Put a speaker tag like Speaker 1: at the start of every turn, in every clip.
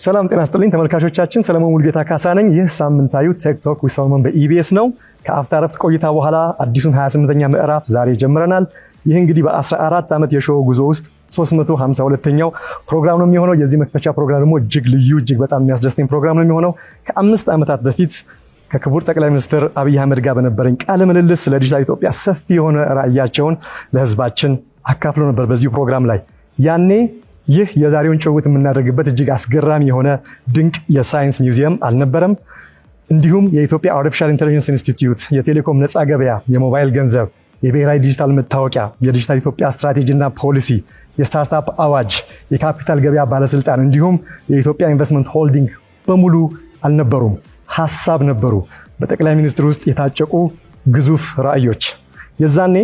Speaker 1: ሰላም ጤና ይስጥልኝ ተመልካቾቻችን፣ ሰለሞን ሙልጌታ ካሳ ነኝ። ይህ ሳምንታዊ ቴክቶክ ዊዝ ሰለሞን በኢቢኤስ ነው። ከአፍታ ረፍት ቆይታ በኋላ አዲሱን 28ኛ ምዕራፍ ዛሬ ጀምረናል። ይህ እንግዲህ በ14 ዓመት የሾው ጉዞ ውስጥ 352ኛው ፕሮግራም ነው የሚሆነው። የዚህ መክፈቻ ፕሮግራም ደግሞ እጅግ ልዩ፣ እጅግ በጣም የሚያስደስተኝ ፕሮግራም ነው የሚሆነው። ከ5 ዓመታት በፊት ከክቡር ጠቅላይ ሚኒስትር አብይ አህመድ ጋር በነበረኝ ቃለ ምልልስ ስለ ዲጂታል ኢትዮጵያ ሰፊ የሆነ ራዕያቸውን ለህዝባችን አካፍሎ ነበር በዚሁ ፕሮግራም ላይ። ያኔ ይህ የዛሬውን ጭውውት የምናደርግበት እጅግ አስገራሚ የሆነ ድንቅ የሳይንስ ሚውዚየም አልነበረም። እንዲሁም የኢትዮጵያ አርቲፊሻል ኢንተለጀንስ ኢንስቲትዩት፣ የቴሌኮም ነፃ ገበያ፣ የሞባይል ገንዘብ፣ የብሔራዊ ዲጂታል መታወቂያ፣ የዲጂታል ኢትዮጵያ ስትራቴጂና ፖሊሲ፣ የስታርታፕ አዋጅ፣ የካፒታል ገበያ ባለስልጣን እንዲሁም የኢትዮጵያ ኢንቨስትመንት ሆልዲንግ በሙሉ አልነበሩም፣ ሀሳብ ነበሩ። በጠቅላይ ሚኒስትሩ ውስጥ የታጨቁ ግዙፍ ራዕዮች። የዛኔ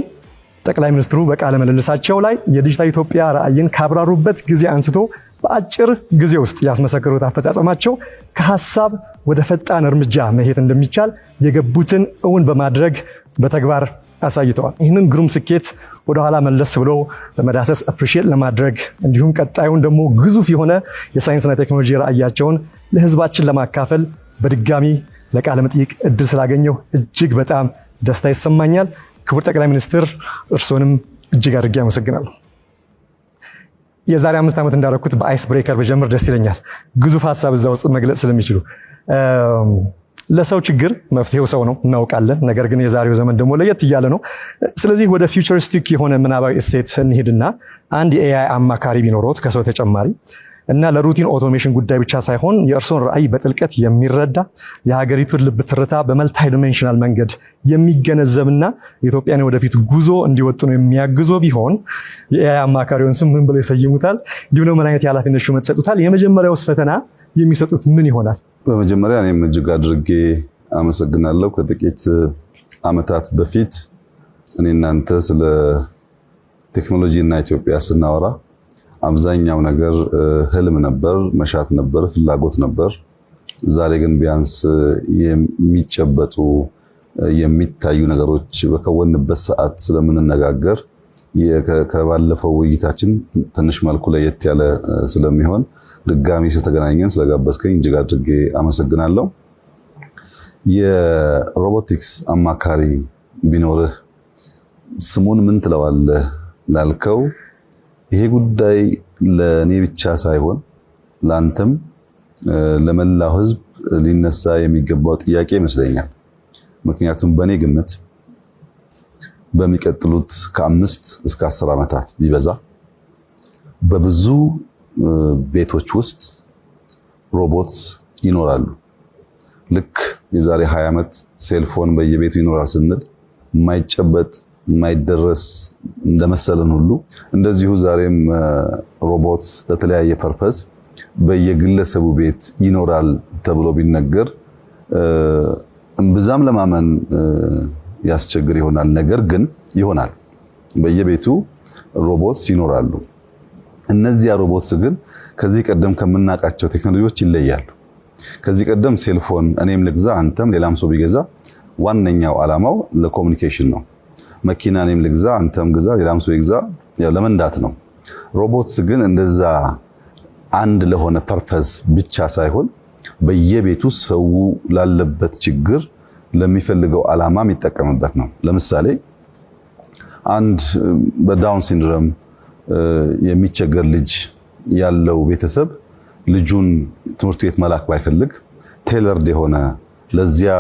Speaker 1: ጠቅላይ ሚኒስትሩ በቃለ ምልልሳቸው ላይ የዲጂታል ኢትዮጵያ ራዕይን ካብራሩበት ጊዜ አንስቶ በአጭር ጊዜ ውስጥ ያስመሰከሩት አፈጻጸማቸው ከሀሳብ ወደ ፈጣን እርምጃ መሄድ እንደሚቻል የገቡትን እውን በማድረግ በተግባር አሳይተዋል። ይህንን ግሩም ስኬት ወደኋላ መለስ ብሎ በመዳሰስ አፕሪሺየት ለማድረግ እንዲሁም ቀጣዩን ደግሞ ግዙፍ የሆነ የሳይንስና ቴክኖሎጂ ራዕያቸውን ለህዝባችን ለማካፈል በድጋሚ ለቃለ መጠይቅ እድል ስላገኘው እጅግ በጣም ደስታ ይሰማኛል። ክቡር ጠቅላይ ሚኒስትር እርስዎንም እጅግ አድርጌ አመሰግናለሁ። የዛሬ 5 ዓመት እንዳደረኩት በአይስ ብሬከር በጀምር ደስ ይለኛል። ግዙፍ ሀሳብ እዛ ውስጥ መግለጽ ስለሚችሉ ለሰው ችግር መፍትሄው ሰው ነው እናውቃለን። ነገር ግን የዛሬው ዘመን ደግሞ ለየት እያለ ነው። ስለዚህ ወደ ፊውቸሪስቲክ የሆነ ምናባዊ እሴት እንሄድና አንድ የኤአይ አማካሪ ቢኖሮት ከሰው ተጨማሪ እና ለሩቲን ኦቶሜሽን ጉዳይ ብቻ ሳይሆን የእርሶን ራዕይ በጥልቀት የሚረዳ የሀገሪቱን ልብ ትርታ በመልታይ ዳይሜንሽናል መንገድ የሚገነዘብና የኢትዮጵያን ወደፊት ጉዞ እንዲወጥኑ የሚያግዞ ቢሆን የኤአይ አማካሪውን ስም ምን ብለው ይሰይሙታል? እንዲሁም ደግሞ ምን አይነት የኃላፊነት ሹመት ይሰጡታል? የመጀመሪያውስ ፈተና የሚሰጡት ምን ይሆናል?
Speaker 2: በመጀመሪያ እኔም እጅግ አድርጌ አመሰግናለሁ። ከጥቂት ዓመታት በፊት እኔ እናንተ ስለ ቴክኖሎጂ እና ኢትዮጵያ ስናወራ አብዛኛው ነገር ህልም ነበር፣ መሻት ነበር፣ ፍላጎት ነበር። ዛሬ ግን ቢያንስ የሚጨበጡ የሚታዩ ነገሮች በከወንበት ሰዓት ስለምንነጋገር ከባለፈው ውይይታችን ትንሽ መልኩ ለየት ያለ ስለሚሆን ድጋሚ ስለተገናኘን ስለጋበዝከኝ እጅግ አድርጌ አመሰግናለሁ። የሮቦቲክስ አማካሪ ቢኖርህ ስሙን ምን ትለዋለህ ላልከው፣ ይሄ ጉዳይ ለኔ ብቻ ሳይሆን ላንተም ለመላው ህዝብ ሊነሳ የሚገባው ጥያቄ ይመስለኛል። ምክንያቱም በኔ ግምት በሚቀጥሉት ከ5 እስከ 10 ዓመታት ቢበዛ በብዙ ቤቶች ውስጥ ሮቦትስ ይኖራሉ። ልክ የዛሬ 20 ዓመት ሴልፎን በየቤቱ ይኖራል ስንል የማይጨበጥ የማይደረስ እንደመሰለን ሁሉ እንደዚሁ ዛሬም ሮቦትስ ለተለያየ ፐርፐዝ በየግለሰቡ ቤት ይኖራል ተብሎ ቢነገር እምብዛም ለማመን ያስቸግር ይሆናል። ነገር ግን ይሆናል። በየቤቱ ሮቦትስ ይኖራሉ። እነዚያ ሮቦትስ ግን ከዚህ ቀደም ከምናውቃቸው ቴክኖሎጂዎች ይለያሉ። ከዚህ ቀደም ሴልፎን እኔም ልግዛ አንተም ሌላም ሰው ቢገዛ ዋነኛው ዓላማው ለኮሙኒኬሽን ነው። መኪና እኔም ልግዛ አንተም ግዛ ሌላም ሰው ይግዛ ያው ለመንዳት ነው። ሮቦትስ ግን እንደዛ አንድ ለሆነ ፐርፐዝ ብቻ ሳይሆን በየቤቱ ሰው ላለበት ችግር ለሚፈልገው ዓላማ የሚጠቀምበት ነው። ለምሳሌ አንድ በዳውን ሲንድሮም የሚቸገር ልጅ ያለው ቤተሰብ ልጁን ትምህርት ቤት መላክ ባይፈልግ ቴለርድ የሆነ ለዚያ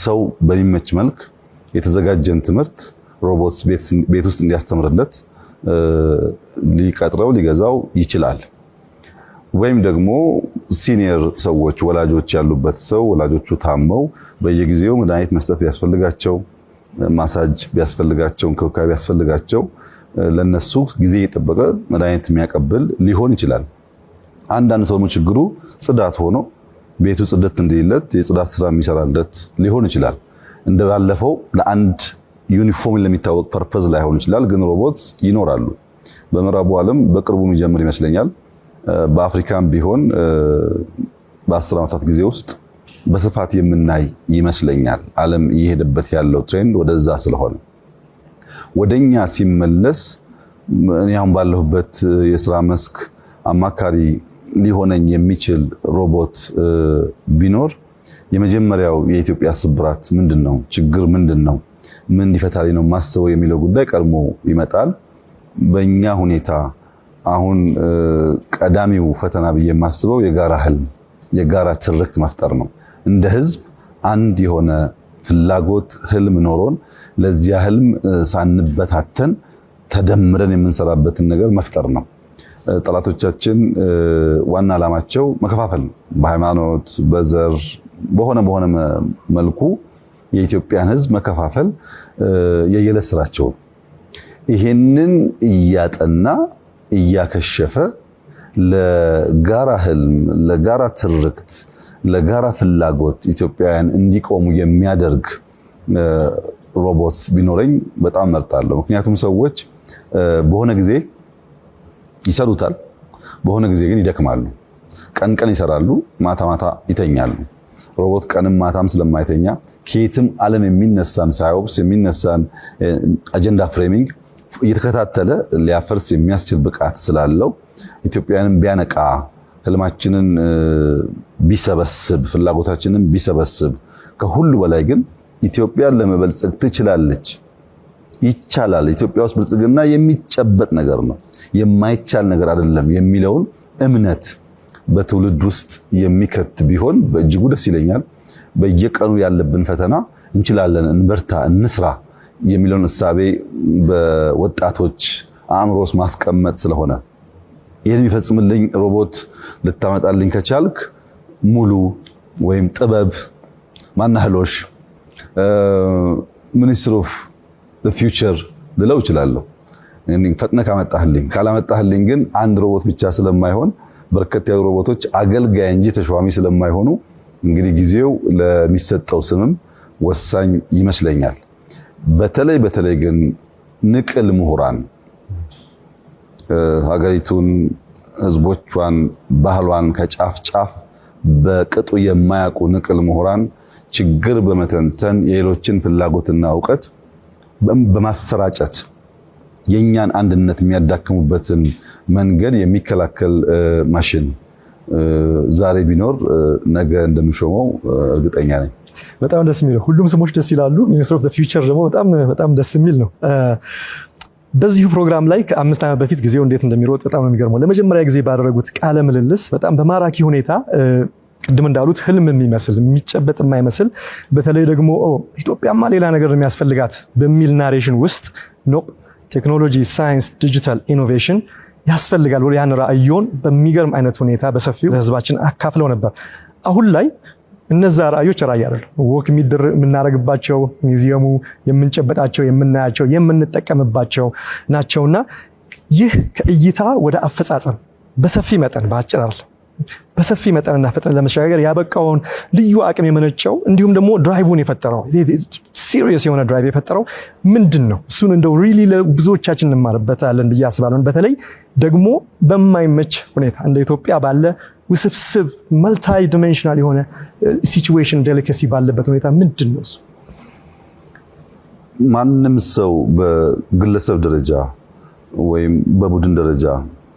Speaker 2: ሰው በሚመች መልክ የተዘጋጀን ትምህርት ሮቦትስ ቤት ውስጥ እንዲያስተምርለት ሊቀጥረው ሊገዛው ይችላል። ወይም ደግሞ ሲኒየር ሰዎች ወላጆች ያሉበት ሰው ወላጆቹ ታመው በየጊዜው መድኃኒት መስጠት ቢያስፈልጋቸው፣ ማሳጅ ቢያስፈልጋቸው፣ እንክብካቤ ቢያስፈልጋቸው ለነሱ ጊዜ የጠበቀ መድኃኒት የሚያቀብል ሊሆን ይችላል። አንዳንድ ሰው ችግሩ ጽዳት ሆኖ ቤቱ ጽድት እንዲለት የጽዳት ስራ የሚሰራለት ሊሆን ይችላል። እንደባለፈው ለአንድ ዩኒፎርም ለሚታወቅ ፐርፐዝ ላይሆን ይችላል። ግን ሮቦትስ ይኖራሉ። በምዕራቡ ዓለም በቅርቡ የሚጀምር ይመስለኛል። በአፍሪካም ቢሆን በ10 ዓመታት ጊዜ ውስጥ በስፋት የምናይ ይመስለኛል። ዓለም እየሄደበት ያለው ትሬንድ ወደዛ ስለሆነ ወደኛ ሲመለስ እኔ አሁን ባለሁበት የሥራ መስክ አማካሪ ሊሆነኝ የሚችል ሮቦት ቢኖር የመጀመሪያው የኢትዮጵያ ስብራት ምንድነው? ችግር ምንድነው? ምን እንዲፈታልኝ ነው ማስበው የሚለው ጉዳይ ቀድሞ ይመጣል። በእኛ ሁኔታ አሁን ቀዳሚው ፈተና ብዬ የማስበው የጋራ ህልም፣ የጋራ ትርክት መፍጠር ነው። እንደ ህዝብ አንድ የሆነ ፍላጎት ህልም ኖሮን ለዚያ ህልም ሳንበታተን ተደምረን የምንሰራበትን ነገር መፍጠር ነው። ጠላቶቻችን ዋና ዓላማቸው መከፋፈል ነው። በሃይማኖት፣ በዘር፣ በሆነ መልኩ የኢትዮጵያን ህዝብ መከፋፈል የየለት ስራቸው። ይሄንን እያጠና እያከሸፈ ለጋራ ህልም፣ ለጋራ ትርክት፣ ለጋራ ፍላጎት ኢትዮጵያውያን እንዲቆሙ የሚያደርግ ሮቦት ቢኖረኝ በጣም መርጣለሁ። ምክንያቱም ሰዎች በሆነ ጊዜ ይሰሩታል፣ በሆነ ጊዜ ግን ይደክማሉ። ቀን ቀን ይሰራሉ፣ ማታ ማታ ይተኛሉ። ሮቦት ቀንም ማታም ስለማይተኛ ከየትም ዓለም የሚነሳን ሳይወብስ የሚነሳን አጀንዳ ፍሬሚንግ እየተከታተለ ሊያፈርስ የሚያስችል ብቃት ስላለው ኢትዮጵያውያንን ቢያነቃ፣ ህልማችንን ቢሰበስብ፣ ፍላጎታችንን ቢሰበስብ፣ ከሁሉ በላይ ግን ኢትዮጵያን ለመበልጸግ ትችላለች፣ ይቻላል። ኢትዮጵያ ውስጥ ብልጽግና የሚጨበጥ ነገር ነው፣ የማይቻል ነገር አይደለም የሚለውን እምነት በትውልድ ውስጥ የሚከት ቢሆን በእጅጉ ደስ ይለኛል። በየቀኑ ያለብን ፈተና እንችላለን፣ እንበርታ፣ እንስራ የሚለውን እሳቤ በወጣቶች አእምሮ ውስጥ ማስቀመጥ ስለሆነ ይህን የሚፈጽምልኝ ሮቦት ልታመጣልኝ ከቻልክ ሙሉ ወይም ጥበብ ማናህሎሽ ሚኒስትር ኦፍ ዘ ፊውቸር ልለው እችላለሁ። ፈጥነህ ካመጣህልኝ። ካላመጣህልኝ ግን አንድ ሮቦት ብቻ ስለማይሆን በርከት ያሉ ሮቦቶች አገልጋይ እንጂ ተሿሚ ስለማይሆኑ እንግዲህ ጊዜው ለሚሰጠው ስምም ወሳኝ ይመስለኛል። በተለይ ግን ንቅል ምሁራን ሀገሪቱን፣ ህዝቦቿን፣ ባህሏን ከጫፍ ጫፍ በቅጡ የማያውቁ ንቅል ምሁራን ችግር በመተንተን የሌሎችን ፍላጎትና እውቀት በማሰራጨት የኛን አንድነት የሚያዳክሙበትን መንገድ የሚከላከል ማሽን ዛሬ ቢኖር ነገ እንደምሾመው እርግጠኛ ነኝ።
Speaker 1: በጣም ደስ የሚል፣ ሁሉም ስሞች ደስ ይላሉ። ሚኒስትር ኦፍ ዘ ፊውቸር ደግሞ በጣም ደስ የሚል ነው። በዚሁ ፕሮግራም ላይ ከ5 ዓመት በፊት ጊዜው እንዴት እንደሚሮጥ በጣም ነው የሚገርመው። ለመጀመሪያ ጊዜ ባደረጉት ቃለ ምልልስ በጣም በማራኪ ሁኔታ ቅድም እንዳሉት ህልም የሚመስል የሚጨበጥ የማይመስል በተለይ ደግሞ ኢትዮጵያማ ሌላ ነገር የሚያስፈልጋት በሚል ናሬሽን ውስጥ ነው ቴክኖሎጂ፣ ሳይንስ፣ ዲጂታል ኢኖቬሽን ያስፈልጋል ብሎ ያን ራዕዮን በሚገርም አይነት ሁኔታ በሰፊው ለህዝባችን አካፍለው ነበር። አሁን ላይ እነዛ ራዕዮች ራዕይ አይደለም፣ ወክ የምናደርግባቸው ሚውዚየሙ የምንጨበጣቸው፣ የምናያቸው፣ የምንጠቀምባቸው ናቸውና ይህ ከእይታ ወደ አፈጻጸም በሰፊ መጠን በአጭር አይደለም በሰፊ መጠንና ፍጥነት ለመሸጋገር ያበቃውን ልዩ አቅም የመነጨው እንዲሁም ደግሞ ድራይቭን የፈጠረው ሲሪየስ የሆነ ድራይቭ የፈጠረው ምንድን ነው? እሱን እንደው ሪሊ ለብዙዎቻችን እንማርበታለን ብዬ አስባለሁ። በተለይ ደግሞ በማይመች ሁኔታ እንደ ኢትዮጵያ ባለ ውስብስብ መልታይ ዲሜንሽናል የሆነ ሲቹዌሽን ዴሊኬሲ ባለበት ሁኔታ ምንድን ነው እሱ?
Speaker 2: ማንም ሰው በግለሰብ ደረጃ ወይም በቡድን ደረጃ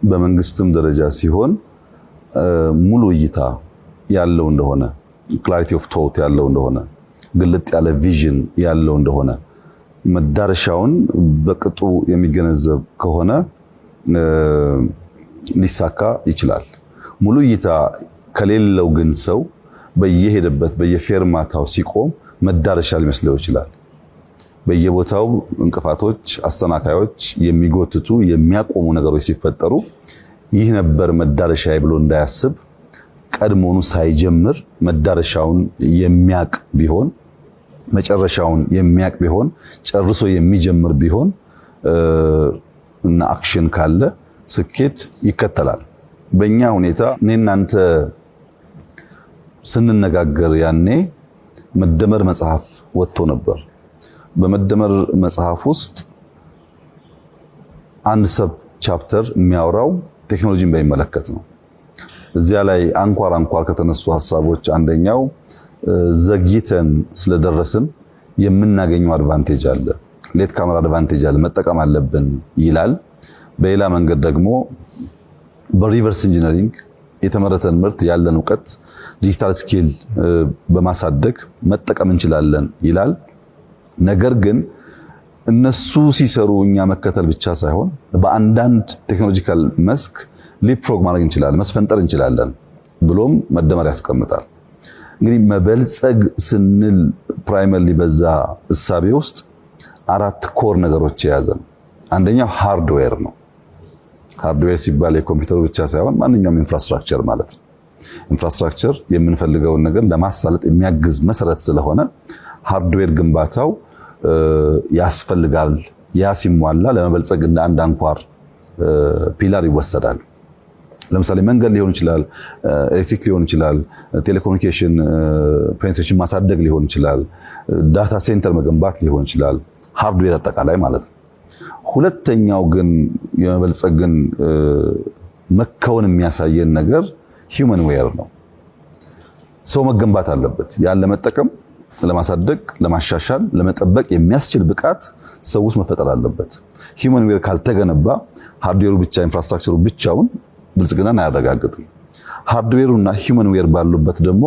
Speaker 2: በመንግስትም ደረጃ ሲሆን ሙሉ እይታ ያለው እንደሆነ፣ ክላሪቲ ኦፍ ቶት ያለው እንደሆነ፣ ግልጥ ያለ ቪዥን ያለው እንደሆነ፣ መዳረሻውን በቅጡ የሚገነዘብ ከሆነ ሊሳካ ይችላል። ሙሉ እይታ ከሌለው ግን ሰው በየሄደበት በየፌርማታው ሲቆም መዳረሻ ሊመስለው ይችላል። በየቦታው እንቅፋቶች፣ አስተናካዮች፣ የሚጎትቱ የሚያቆሙ ነገሮች ሲፈጠሩ ይህ ነበር መዳረሻዬ ብሎ እንዳያስብ ቀድሞኑ ሳይጀምር መዳረሻውን የሚያቅ ቢሆን፣ መጨረሻውን የሚያቅ ቢሆን፣ ጨርሶ የሚጀምር ቢሆን እና አክሽን ካለ ስኬት ይከተላል። በእኛ ሁኔታ እኔ እናንተ ስንነጋገር ያኔ መደመር መጽሐፍ ወጥቶ ነበር። በመደመር መጽሐፍ ውስጥ አንድ ሰብ ቻፕተር የሚያወራው ቴክኖሎጂን በሚመለከት ነው። እዚያ ላይ አንኳር ከተነሱ ሐሳቦች አንደኛው ዘግይተን ስለደረስን የምናገኘው አድቫንቴጅ አለ፣ ሌት ካሜራ አድቫንቴጅ አለ፣ መጠቀም አለብን ይላል። በሌላ መንገድ ደግሞ በሪቨርስ ኢንጂነሪንግ የተመረተን ምርት ያለን ዕውቀት ዲጂታል ስኪል በማሳደግ መጠቀም እንችላለን ይላል። ነገር ግን እነሱ ሲሰሩ እኛ መከተል ብቻ ሳይሆን በአንዳንድ ቴክኖሎጂካል መስክ ሊፕፍሮግ ማድረግ እንችላለን፣ መስፈንጠር እንችላለን ብሎም መደመር ያስቀምጣል። እንግዲህ መበልጸግ ስንል ፕራይመርሊ በዛ እሳቤ ውስጥ 4 ኮር ነገሮች የያዘ ነው። አንደኛው ሃርድዌር ነው። ሃርድዌር ሲባል የኮምፒውተሩ ብቻ ሳይሆን ማንኛውም ኢንፍራስትራክቸር ማለት ነው። ኢንፍራስትራክቸር የምንፈልገውን ነገር ለማሳለጥ የሚያግዝ መሰረት ስለሆነ ሃርድዌር ግንባታው ያስፈልጋል። ያ ሲሟላ ለመበልጸግ እንደ አንድ አንኳር ፒላር ይወሰዳል። ለምሳሌ መንገድ ሊሆን ይችላል፣ ኤሌክትሪክ ሊሆን ይችላል፣ ቴሌኮሙኒኬሽን ፔኔትሬሽን ማሳደግ ሊሆን ይችላል፣ ዳታ ሴንተር መገንባት ሊሆን ይችላል። ሃርድዌር አጠቃላይ ማለት ነው። ሁለተኛው ግን የመበልጸግን መከወን የሚያሳየን ነገር ሂውመን ዌር ነው። ሰው መገንባት አለበት። ያን ለመጠቀም፣ ለማሳደግ፣ ለማሻሻል፣ ለመጠበቅ የሚያስችል ብቃት ሰው ውስጥ መፈጠር አለበት። ሂውመን ዌር ካልተገነባ ሃርድዌሩ ብቻ ኢንፍራስትራክቸሩ ብቻውን ብልጽግናን አያረጋግጥም። ሃርድዌሩና ሂውመን ዌር ባሉበት ደግሞ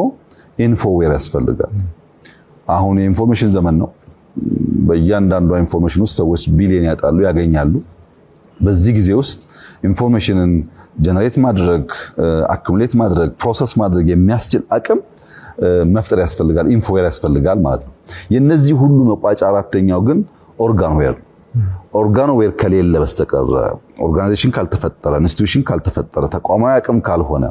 Speaker 2: ኢንፎ ዌር ያስፈልጋል። አሁን የኢንፎርሜሽን ዘመን ነው። በእያንዳንዷ ኢንፎርሜሽን ውስጥ ሰዎች ቢሊየን ያጣሉ፣ ያገኛሉ። በዚህ ጊዜ ውስጥ ኢንፎርሜሽንን ጀነሬት ማድረግ፣ አኩሙሌት ማድረግ፣ ፕሮሰስ ማድረግ የሚያስችል አቅም መፍጠር ያስፈልጋል። ኢንፎዌር ያስፈልጋል ማለት ነው። የነዚህ ሁሉ መቋጫ አራተኛው ግን ኦርጋንዌር። ኦርጋንዌር ከሌለ በስተቀር ኦርጋናይዜሽን ካልተፈጠረ፣ ኢንስቲትዩሽን ካልተፈጠረ፣ ተቋማዊ አቅም ካልሆነ፣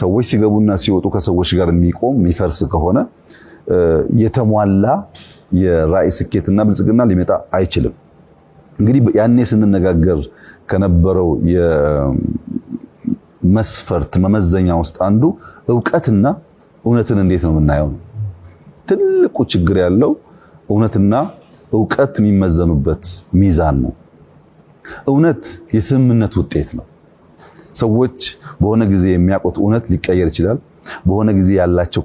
Speaker 2: ሰዎች ሲገቡና ሲወጡ ከሰዎች ጋር የሚቆም የሚፈርስ ከሆነ የተሟላ የራዕይ ስኬትና ብልጽግና ሊመጣ አይችልም። እንግዲህ ያኔ ስንነጋገር ከነበረው የመስፈርት መመዘኛ ውስጥ አንዱ ዕውቀትና እውነትን እንዴት ነው የምናየው? ትልቁ ችግር ያለው እውነትና ዕውቀት የሚመዘኑበት ሚዛን ነው። እውነት የስምምነት ውጤት ነው። ሰዎች በሆነ ጊዜ የሚያውቁት እውነት ሊቀየር ይችላል። በሆነ ጊዜ ያላቸው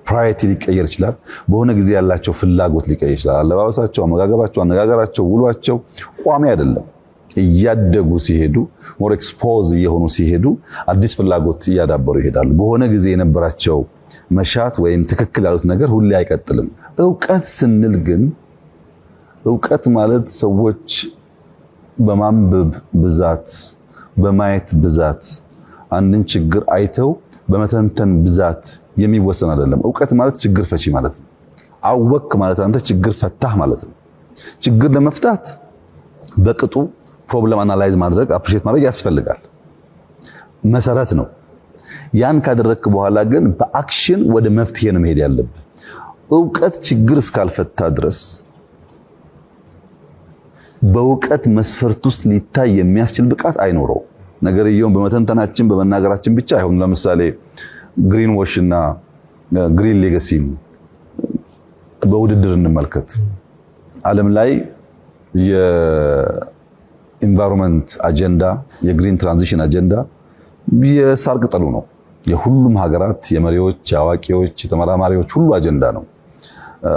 Speaker 2: ፕራዮሪቲ ሊቀየር ይችላል። በሆነ ጊዜ ያላቸው ፍላጎት ሊቀየር ይችላል። አለባበሳቸው፣ አመጋገባቸው፣ አነጋገራቸው፣ ውሏቸው ቋሚ አይደለም። እያደጉ ሲሄዱ ሞር ኤክስፖዝ እየሆኑ ሲሄዱ አዲስ ፍላጎት እያዳበሩ ይሄዳሉ። በሆነ ጊዜ የነበራቸው መሻት ወይም ትክክል ያሉት ነገር ሁሌ አይቀጥልም። ዕውቀት ስንል ግን ዕውቀት ማለት ሰዎች በማንበብ ብዛት፣ በማየት ብዛት አንድን ችግር አይተው በመተንተን ብዛት የሚወሰን አይደለም። ዕውቀት ማለት ችግር ፈቺ ማለት ነው። አወክ ማለት አንተ ችግር ፈታህ ማለት ነው። ችግር ለመፍታት በቅጡ ፕሮብለም አናላይዝ ማድረግ፣ አፕሪሺየት ማድረግ ያስፈልጋል። መሰረት ነው። ያን ካደረግክ በኋላ ግን በአክሽን ወደ መፍትሄ ነው መሄድ ያለብህ። ዕውቀት ችግር እስካልፈታ ድረስ በዕውቀት መስፈርት ውስጥ ሊታይ የሚያስችል ብቃት አይኖረው። ነገርየውን በመተንተናችን በመናገራችን ብቻ አይሆንም። ለምሳሌ ግሪን ዎሽ እና ግሪን ሌጋሲን በውድድር እንመልከት። ዓለም ላይ የኢንቫይሮንመንት አጀንዳ፣ የግሪን ትራንዚሽን አጀንዳ የሳር ቅጠሉ ነው። የሁሉም ሀገራት የመሪዎች፣ የአዋቂዎች፣ የተመራማሪዎች ሁሉ አጀንዳ ነው።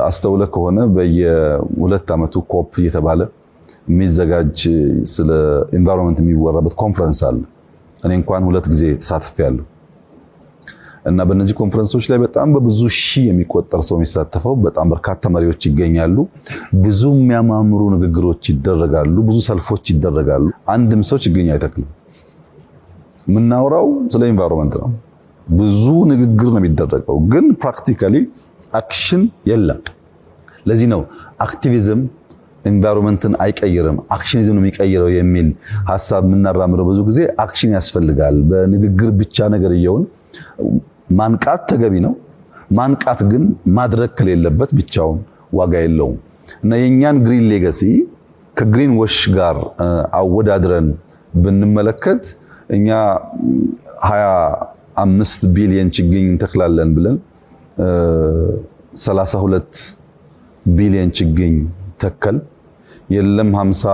Speaker 2: አስተውለ ከሆነ በየ2 ዓመቱ ኮፕ እየተባለ የሚዘጋጅ ስለ ኢንቫይሮንመንት የሚወራበት ኮንፈረንስ አለ። እኔ እንኳን 2 ጊዜ ተሳትፌያለሁ እና በእነዚህ ኮንፈረንሶች ላይ በጣም በብዙ ሺህ የሚቆጠር ሰው የሚሳተፈው፣ በጣም በርካታ መሪዎች ይገኛሉ። ብዙ የሚያማምሩ ንግግሮች ይደረጋሉ፣ ብዙ ሰልፎች ይደረጋሉ። አንድም ሰው ችግኝ አይተክልም። የምናወራው ስለ ኢንቫይሮንመንት ነው። ብዙ ንግግር ነው የሚደረገው፣ ግን ፕራክቲካሊ አክሽን የለም። ለዚህ ነው አክቲቪዝም ኢንቫይሮንመንትን አይቀይርም፣ አክሽኒዝም ነው የሚቀይረው የሚል ሐሳብ የምናራምደው። ብዙ ጊዜ አክሽን ያስፈልጋል። በንግግር ብቻ ነገርየውን ማንቃት ተገቢ ነው። ማንቃት ግን ማድረግ ከሌለበት ብቻውን ዋጋ የለውም እና የኛን ግሪን ሌጋሲ ከግሪን ዎሽ ጋር አወዳድረን ብንመለከት እኛ 25 ቢሊዮን ችግኝ እንተክላለን ብለን 32 ቢሊዮን ችግኝ ተከል። የለም 50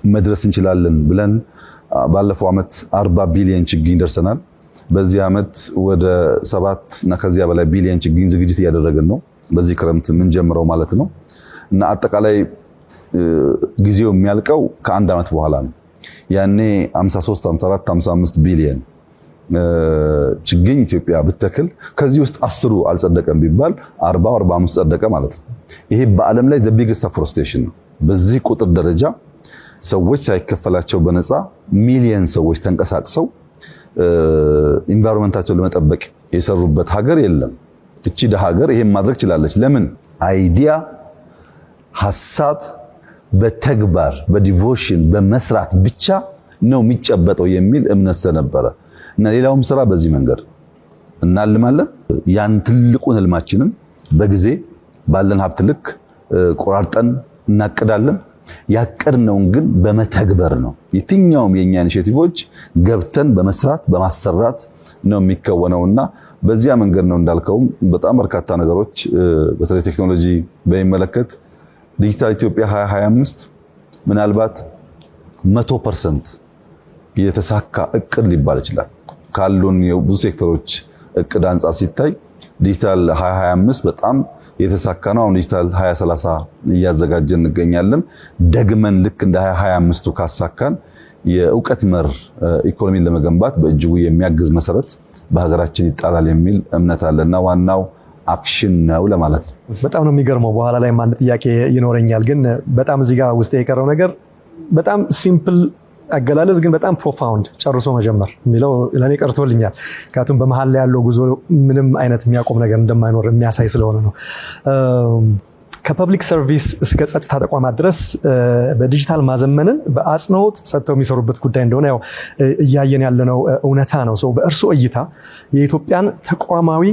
Speaker 2: መድረስ እንችላለን ብለን ባለፈው ዓመት 40 ቢሊዮን ችግኝ ደርሰናል። በዚህ ዓመት ወደ 7 እና ከዚያ በላይ ቢሊዮን ችግኝ ዝግጅት እያደረግን ነው። በዚህ ክረምት ምን ጀምረው ማለት ነው እና አጠቃላይ ጊዜው የሚያልቀው ከ1 ዓመት በኋላ ነው። ያኔ 53፣ 54፣ 55 ቢሊዮን ችግኝ ኢትዮጵያ ብትተክል ከዚህ ውስጥ 10 አልጸደቀም ቢባል 40 45 ጸደቀ ማለት ነው። ይሄ በዓለም ላይ the biggest afforestation ነው። በዚህ ቁጥር ደረጃ ሰዎች ሳይከፈላቸው በነፃ ሚሊየን ሰዎች ተንቀሳቅሰው ኢንቫይሮንመንታቸውን ለመጠበቅ የሰሩበት ሀገር የለም። እቺ ሀገር ይሄን ማድረግ ችላለች። ለምን? አይዲያ፣ ሐሳብ በተግባር በዲቮሽን በመስራት ብቻ ነው የሚጨበጠው የሚል እምነት ስለነበረ እና ሌላውም ስራ በዚህ መንገድ እናልማለን። ያን ትልቁን ህልማችንን በጊዜ ባለን ሀብት ልክ ቆራርጠን እናቅዳለን። ያቀድነውን ግን በመተግበር ነው። የትኛውም የኛ ኢኒሼቲቮች ገብተን በመስራት በማሰራት ነው የሚከወነውና በዚያ መንገድ ነው። እንዳልከውም በጣም በርካታ ነገሮች በተለይ ቴክኖሎጂ በሚመለከት ዲጂታል ኢትዮጵያ 2025 ምናልባት 100% የተሳካ እቅድ ሊባል ይችላል። ካሉን የብዙ ሴክተሮች እቅድ አንጻር ሲታይ ዲጂታል 2025 በጣም የተሳካ ነው። አሁን ዲጂታል 2030 እያዘጋጀን እንገኛለን። ደግመን ልክ እንደ 2025ቱ ካሳካን የእውቀት መር ኢኮኖሚን ለመገንባት በእጅጉ የሚያግዝ መሰረት በሀገራችን ይጣላል የሚል እምነት አለና ዋናው አክሽን ነው ለማለት ነው።
Speaker 1: በጣም ነው የሚገርመው። በኋላ ላይ አንድ ጥያቄ ይኖረኛል፣ ግን በጣም እዚህ ጋር ውስጥ የቀረው ነገር በጣም ሲምፕል አገላለጽ ግን በጣም ፕሮፋውንድ ጨርሶ መጀመር የሚለው ለኔ ቀርቶልኛል። ምክንያቱም በመሃል ላይ ያለው ጉዞ ምንም አይነት የሚያቆም ነገር እንደማይኖር የሚያሳይ ስለሆነ ነው። ከፐብሊክ ሰርቪስ እስከ ጸጥታ ተቋማት ድረስ በዲጂታል ማዘመንን በአጽንኦት ሰጥተው የሚሰሩበት ጉዳይ እንደሆነ ያው እያየን ያለነው እውነታ ነው። ሰው በእርሶ እይታ የኢትዮጵያን ተቋማዊ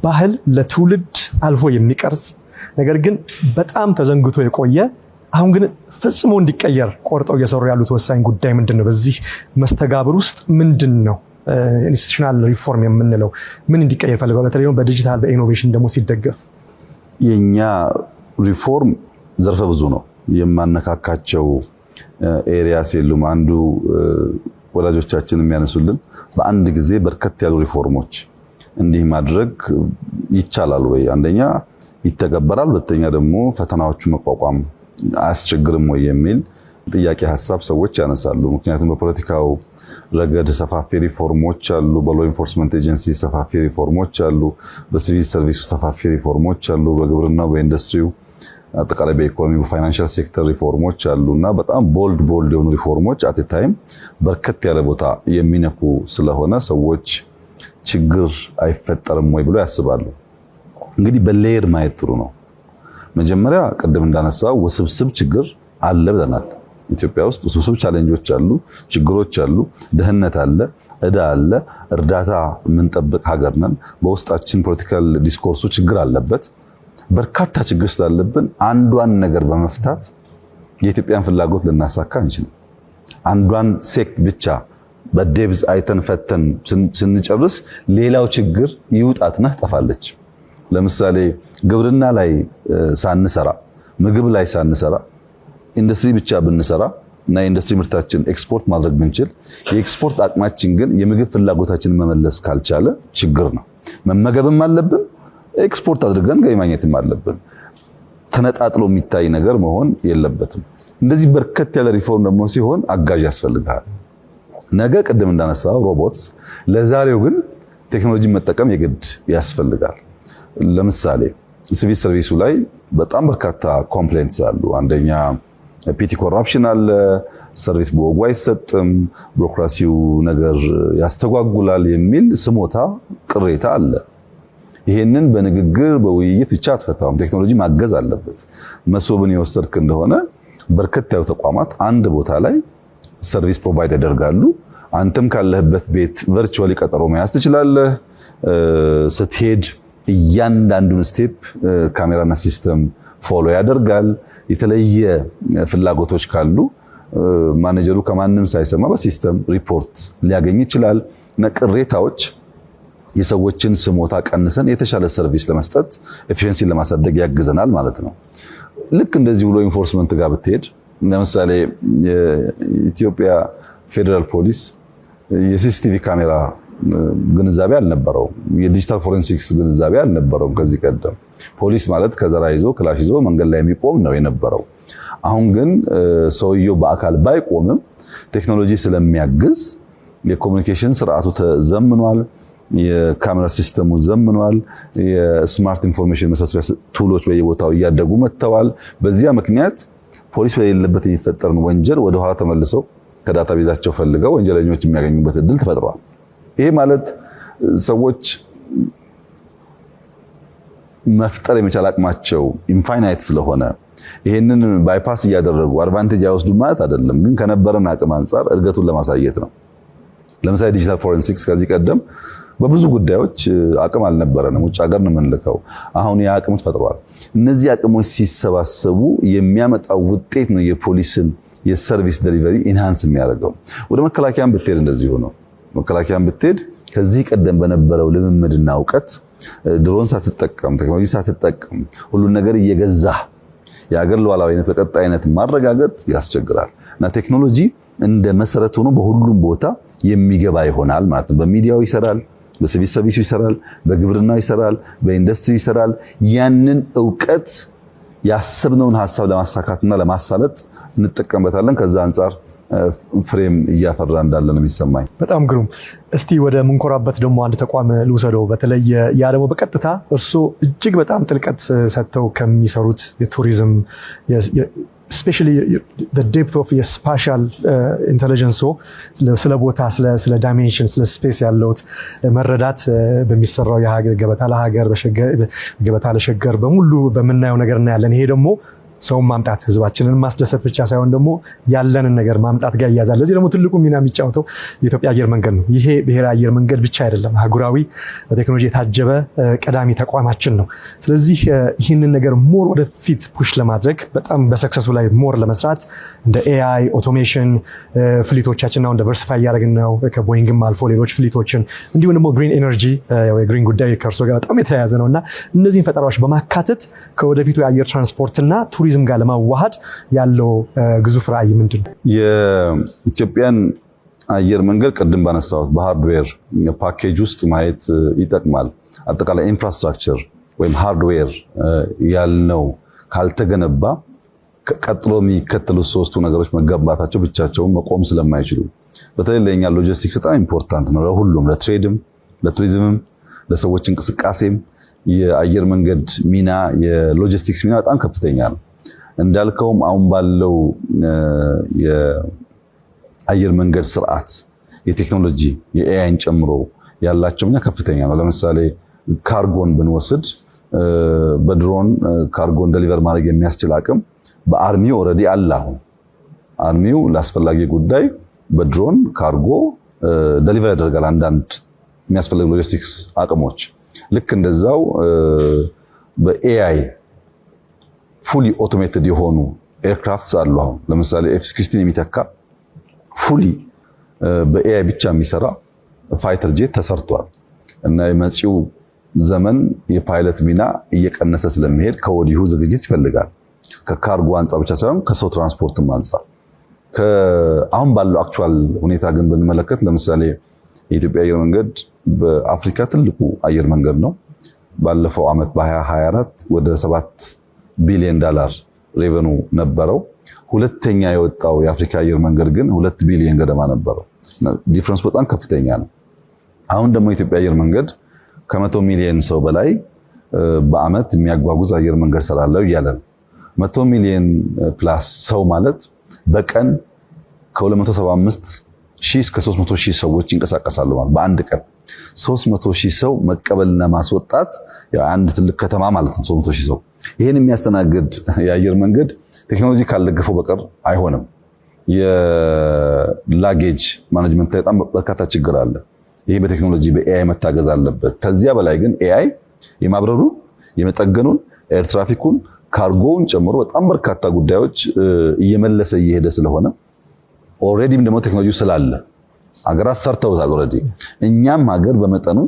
Speaker 1: ባህል ለትውልድ አልፎ የሚቀርጽ ነገር ግን በጣም ተዘንግቶ የቆየ አሁን ግን ፈጽሞ እንዲቀየር ቆርጠው እየሰሩ ያሉት ወሳኝ ጉዳይ ምንድን ነው? በዚህ መስተጋብር ውስጥ ምንድን ነው ኢንስቲቱሽናል ሪፎርም የምንለው ምን እንዲቀየር ፈልገው? በተለይ በዲጂታል በኢኖቬሽን ደግሞ ሲደገፍ
Speaker 2: የኛ ሪፎርም ዘርፈ ብዙ ነው። የማነካካቸው ኤሪያስ የሉም። አንዱ ወላጆቻችን የሚያነሱልን በአንድ ጊዜ በርከት ያሉ ሪፎርሞች እንዲህ ማድረግ ይቻላል ወይ? አንደኛ ይተገበራል፣ ሁለተኛ ደግሞ ፈተናዎቹ መቋቋም አያስቸግርም ወይ የሚል ጥያቄ ሀሳብ ሰዎች ያነሳሉ። ምክንያቱም በፖለቲካው ረገድ ሰፋፊ ሪፎርሞች አሉ፣ በሎ ኢንፎርስመንት ኤጀንሲ ሰፋፊ ሪፎርሞች አሉ፣ በሲቪል ሰርቪሱ ሰፋፊ ሪፎርሞች አሉ፣ በግብርናው፣ በኢንዱስትሪው፣ አጠቃላይ በኢኮኖሚ በፋይናንሻል ሴክተር ሪፎርሞች አሉና በጣም ቦልድ የሆኑ ሪፎርሞች አት ታይም በርከት ያለ ቦታ የሚነኩ ስለሆነ ሰዎች ችግር አይፈጠርም ወይ ብሎ ያስባሉ። እንግዲህ በሌየር ማየት ጥሩ ነው። መጀመሪያ ቅድም እንዳነሳው ውስብስብ ችግር አለ ብለናል። ኢትዮጵያ ውስጥ ውስብስብ ቻሌንጆች አሉ፣ ችግሮች አሉ፣ ድህነት አለ፣ ዕዳ አለ፣ እርዳታ የምንጠብቅ ሀገር ነን። በውስጣችን ፖለቲካል ዲስኮርሱ ችግር አለበት። በርካታ ችግር ስላለብን አንዷን ነገር በመፍታት የኢትዮጵያን ፍላጎት ልናሳካ እንችላለን። አንዷን ሴክት ብቻ በዴብዝ አይተን ፈተን ስንጨርስ ሌላው ችግር ይውጣትና ትጠፋለች። ለምሳሌ ግብርና ላይ ሳንሰራ፣ ምግብ ላይ ሳንሰራ ኢንዱስትሪ ብቻ ብንሰራ እና የኢንዱስትሪ ምርታችን ኤክስፖርት ማድረግ ብንችል የኤክስፖርት አቅማችን ግን የምግብ ፍላጎታችንን መመለስ ካልቻለ ችግር ነው። መመገብም አለብን፣ ኤክስፖርት አድርገን ገቢ ማግኘትም አለብን። ተነጣጥሎ የሚታይ ነገር መሆን የለበትም። እንደዚህ በርከት ያለ ሪፎርም ደግሞ ሲሆን አጋዥ ያስፈልጋል። ነገ ቅድም እንዳነሳው ሮቦትስ፣ ለዛሬው ግን ቴክኖሎጂ መጠቀም የግድ ያስፈልጋል። ለምሳሌ ሲቪል ሰርቪሱ ላይ በጣም በርካታ ኮምፕሌንትስ አሉ። አንደኛ ፒቲ ኮራፕሽን አለ፣ ሰርቪስ በወጉ አይሰጥም፣ ቢሮክራሲው ነገር ያስተጓጉላል የሚል ስሞታ ቅሬታ አለ። ይሄንን በንግግር በውይይት ብቻ አትፈታውም። ቴክኖሎጂ ማገዝ አለበት። መሶብን የወሰድክ እንደሆነ በርከት ያሉ ተቋማት አንድ ቦታ ላይ ሰርቪስ ፕሮቫይድ ያደርጋሉ። አንተም ካለህበት ቤት ቨርቹዋሊ ቀጠሮ መያዝ ትችላለህ። ስትሄድ እያንዳንዱን ስቴፕ ካሜራና ሲስተም ፎሎ ያደርጋል። የተለየ ፍላጎቶች ካሉ ማኔጀሩ ከማንም ሳይሰማ በሲስተም ሪፖርት ሊያገኝ ይችላል። እና ቅሬታዎች የሰዎችን ስሞታ ቀንሰን የተሻለ ሰርቪስ ለመስጠት ኤፊሺየንሲን ለማሳደግ ያግዘናል ማለት ነው። ልክ እንደዚህ ብሎ ኢንፎርስመንት ጋር ብትሄድ ለምሳሌ የኢትዮጵያ ፌደራል ፖሊስ የሲሲቲቪ ካሜራ ግንዛቤ አልነበረውም። የዲጂታል ፎሬንሲክስ ግንዛቤ አልነበረውም። ከዚህ ቀደም ፖሊስ ማለት ከዘራ ይዞ ክላሽ ይዞ መንገድ ላይ የሚቆም ነው የነበረው። አሁን ግን ሰውየው በአካል ባይቆምም ቴክኖሎጂ ስለሚያግዝ የኮሙኒኬሽን ስርዓቱ ተዘምኗል። የካሜራ ሲስተሙ ዘምኗል። የስማርት ኢንፎርሜሽን መሰብሰቢያ ቱሎች በየቦታው እያደጉ መጥተዋል። በዚያ ምክንያት ፖሊስ በሌለበት የሚፈጠርን ወንጀል ወደ ኋላ ተመልሰው ከዳታ ቤዛቸው ፈልገው ወንጀለኞች የሚያገኙበት እድል ተፈጥሯል። ይሄ ማለት ሰዎች መፍጠር የመቻል አቅማቸው ኢንፋይናይት ስለሆነ ይሄንን ባይፓስ እያደረጉ አድቫንቴጅ ያወስዱ ማለት አይደለም። ግን ከነበረን አቅም አንጻር እድገቱን ለማሳየት ነው። ለምሳሌ ዲጂታል ፎሬንሲክስ ከዚህ ቀደም በብዙ ጉዳዮች አቅም አልነበረንም። ውጭ ሀገር ነው የምንልከው። አሁን ያ አቅም ተፈጥሯል። እነዚህ አቅሞች ሲሰባሰቡ የሚያመጣው ውጤት ነው የፖሊስን የሰርቪስ ዴሊቨሪ ኢንሃንስ የሚያደርገው። ወደ መከላከያም ብትሄድ እንደዚህ ሆኖ መከላከያም ብትሄድ ከዚህ ቀደም በነበረው ልምምድና እውቀት ድሮን ሳትጠቀም ቴክኖሎጂ ሳትጠቀም ሁሉን ነገር እየገዛ የሀገር ሉዓላዊነት በቀጣይነት ማረጋገጥ ያስቸግራል እና ቴክኖሎጂ እንደ መሰረት ሆኖ በሁሉም ቦታ የሚገባ ይሆናል ማለት ነው። በሚዲያው ይሰራል፣ በሲቪል ሰርቪሱ ይሰራል፣ በግብርናው ይሰራል፣ በኢንዱስትሪ ይሰራል። ያንን እውቀት ያሰብነውን ሐሳብ ለማሳካትና ለማሳለጥ እንጠቀምበታለን። ከዛ አንጻር ፍሬም እያፈራ እንዳለ ነው የሚሰማኝ።
Speaker 1: በጣም ግሩም። እስቲ ወደ ምንኮራበት ደግሞ አንድ ተቋም ልውሰደው። በተለይ ያ ደግሞ በቀጥታ እርስዎ እጅግ በጣም ጥልቀት ሰጥተው ከሚሰሩት የቱሪዝም ስፔሻሊ ዴፕት ኦፍ የስፓሻል ኢንተለጀንስ ስለ ቦታ ስለ ዳይሜንሽን ስለ ስፔስ ያለውት መረዳት በሚሰራው ገበታ ለሀገር ገበታ ለሸገር በሙሉ በምናየው ነገር እናያለን። ይሄ ደግሞ ሰውን ማምጣት ህዝባችንን ማስደሰት ብቻ ሳይሆን ደግሞ ያለንን ነገር ማምጣት ጋር ይያዛል። ለዚህ ደግሞ ትልቁ ሚና የሚጫወተው የኢትዮጵያ አየር መንገድ ነው። ይሄ ብሔራዊ አየር መንገድ ብቻ አይደለም፣ አህጉራዊ በቴክኖሎጂ የታጀበ ቀዳሚ ተቋማችን ነው። ስለዚህ ይህንን ነገር ሞር ወደፊት ፑሽ ለማድረግ በጣም በሰክሰሱ ላይ ሞር ለመስራት እንደ ኤአይ ኦቶሜሽን ፍሊቶቻችንን አሁን ዳይቨርሲፋይ እያደረግን ነው። ከቦይንግም አልፎ ሌሎች ፍሊቶችን እንዲሁም ደግሞ ግሪን ኤነርጂ የግሪን ጉዳይ ከእርሶ ጋር በጣም የተያያዘ ነው እና እነዚህን ፈጠራዎች በማካተት ከወደፊቱ የአየር ትራንስፖርትና ቱሪዝም ጋር ለማዋሃድ ያለው ግዙፍ ራዕይ ምንድን ነው?
Speaker 2: የኢትዮጵያን አየር መንገድ ቅድም ባነሳሁት በሃርድዌር ፓኬጅ ውስጥ ማየት ይጠቅማል። አጠቃላይ ኢንፍራስትራክቸር ወይም ሃርድዌር ያልነው ካልተገነባ ቀጥሎ የሚከተሉት ሶስቱ ነገሮች መገንባታቸው ብቻቸውን መቆም ስለማይችሉ በተለይ ለኛ ሎጂስቲክስ በጣም ኢምፖርታንት ነው። ለሁሉም ለትሬድም፣ ለቱሪዝምም፣ ለሰዎች እንቅስቃሴም የአየር መንገድ ሚና የሎጂስቲክስ ሚና በጣም ከፍተኛ ነው። እንዳልከውም አሁን ባለው የአየር መንገድ ስርዓት የቴክኖሎጂ የኤአይን ጨምሮ ያላቸው ሚና ከፍተኛ ነው። ለምሳሌ ካርጎን ብንወስድ በድሮን ካርጎን ዴሊቨር ማድረግ የሚያስችል አቅም በአርሚው ኦልሬዲ አለ። አሁን አርሚው ለአስፈላጊ ጉዳይ በድሮን ካርጎ ዴሊቨር ያደርጋል አንዳንድ የሚያስፈልጉ ሎጂስቲክስ አቅሞች። ልክ እንደዛው በኤአይ ፉሊ ኦቶሜትድ የሆኑ ኤርክራፍትስ አሉ። አሁን ለምሳሌ ኤፍ-16 የሚተካ ፉሊ በኤአይ ብቻ የሚሰራ ፋይተር ጄት ተሰርቷል እና የመጪው ዘመን የፓይለት ሚና እየቀነሰ ስለሚሄድ ከወዲሁ ዝግጅት ይፈልጋል። ከካርጎ አንጻር ብቻ ሳይሆን ከሰው ትራንስፖርትም አንጻር። አሁን ባለው አክቹዋል ሁኔታ ግን ብንመለከት ለምሳሌ የኢትዮጵያ አየር መንገድ በአፍሪካ ትልቁ አየር መንገድ ነው። ባለፈው ዓመት በ2024 ወደ 7 ቢሊዮን ዶላር ሬቨኑ ነበረው። ሁለተኛ የወጣው የአፍሪካ አየር መንገድ ግን 2 ቢሊዮን ገደማ ነበረው። ዲፍረንስ በጣም ከፍተኛ ነው። አሁን ደግሞ የኢትዮጵያ አየር መንገድ ከ100 ሚሊዮን ሰው በላይ በአመት የሚያጓጉዝ አየር መንገድ ሰራለው እያለ ነው። 100 ሚሊዮን ፕላስ ሰው ማለት በቀን ከ275 ሺህ እስከ 300 ሺህ ሰዎች ይንቀሳቀሳሉ ማለት በአንድ ቀን 300 ሺህ ሰው መቀበልና ማስወጣት አንድ ትልቅ ከተማ ማለት ነው። 300 ሺህ ሰው ይሄን የሚያስተናግድ የአየር መንገድ ቴክኖሎጂ ካልደገፈው በቀር አይሆንም። የላጌጅ ማኔጅመንት ላይ በጣም በርካታ ችግር አለ። ይሄ በቴክኖሎጂ በኤአይ መታገዝ አለበት። ከዚያ በላይ ግን ኤአይ የማብረሩን፣ የመጠገኑን፣ ኤር ትራፊኩን፣ ካርጎውን ጨምሮ በጣም በርካታ ጉዳዮች እየመለሰ እየሄደ ስለሆነ ኦልሬዲም ደግሞ ቴክኖሎጂው ስላለ ሀገራት ሰርተውታል ኦልሬዲ። እኛም ሀገር በመጠኑ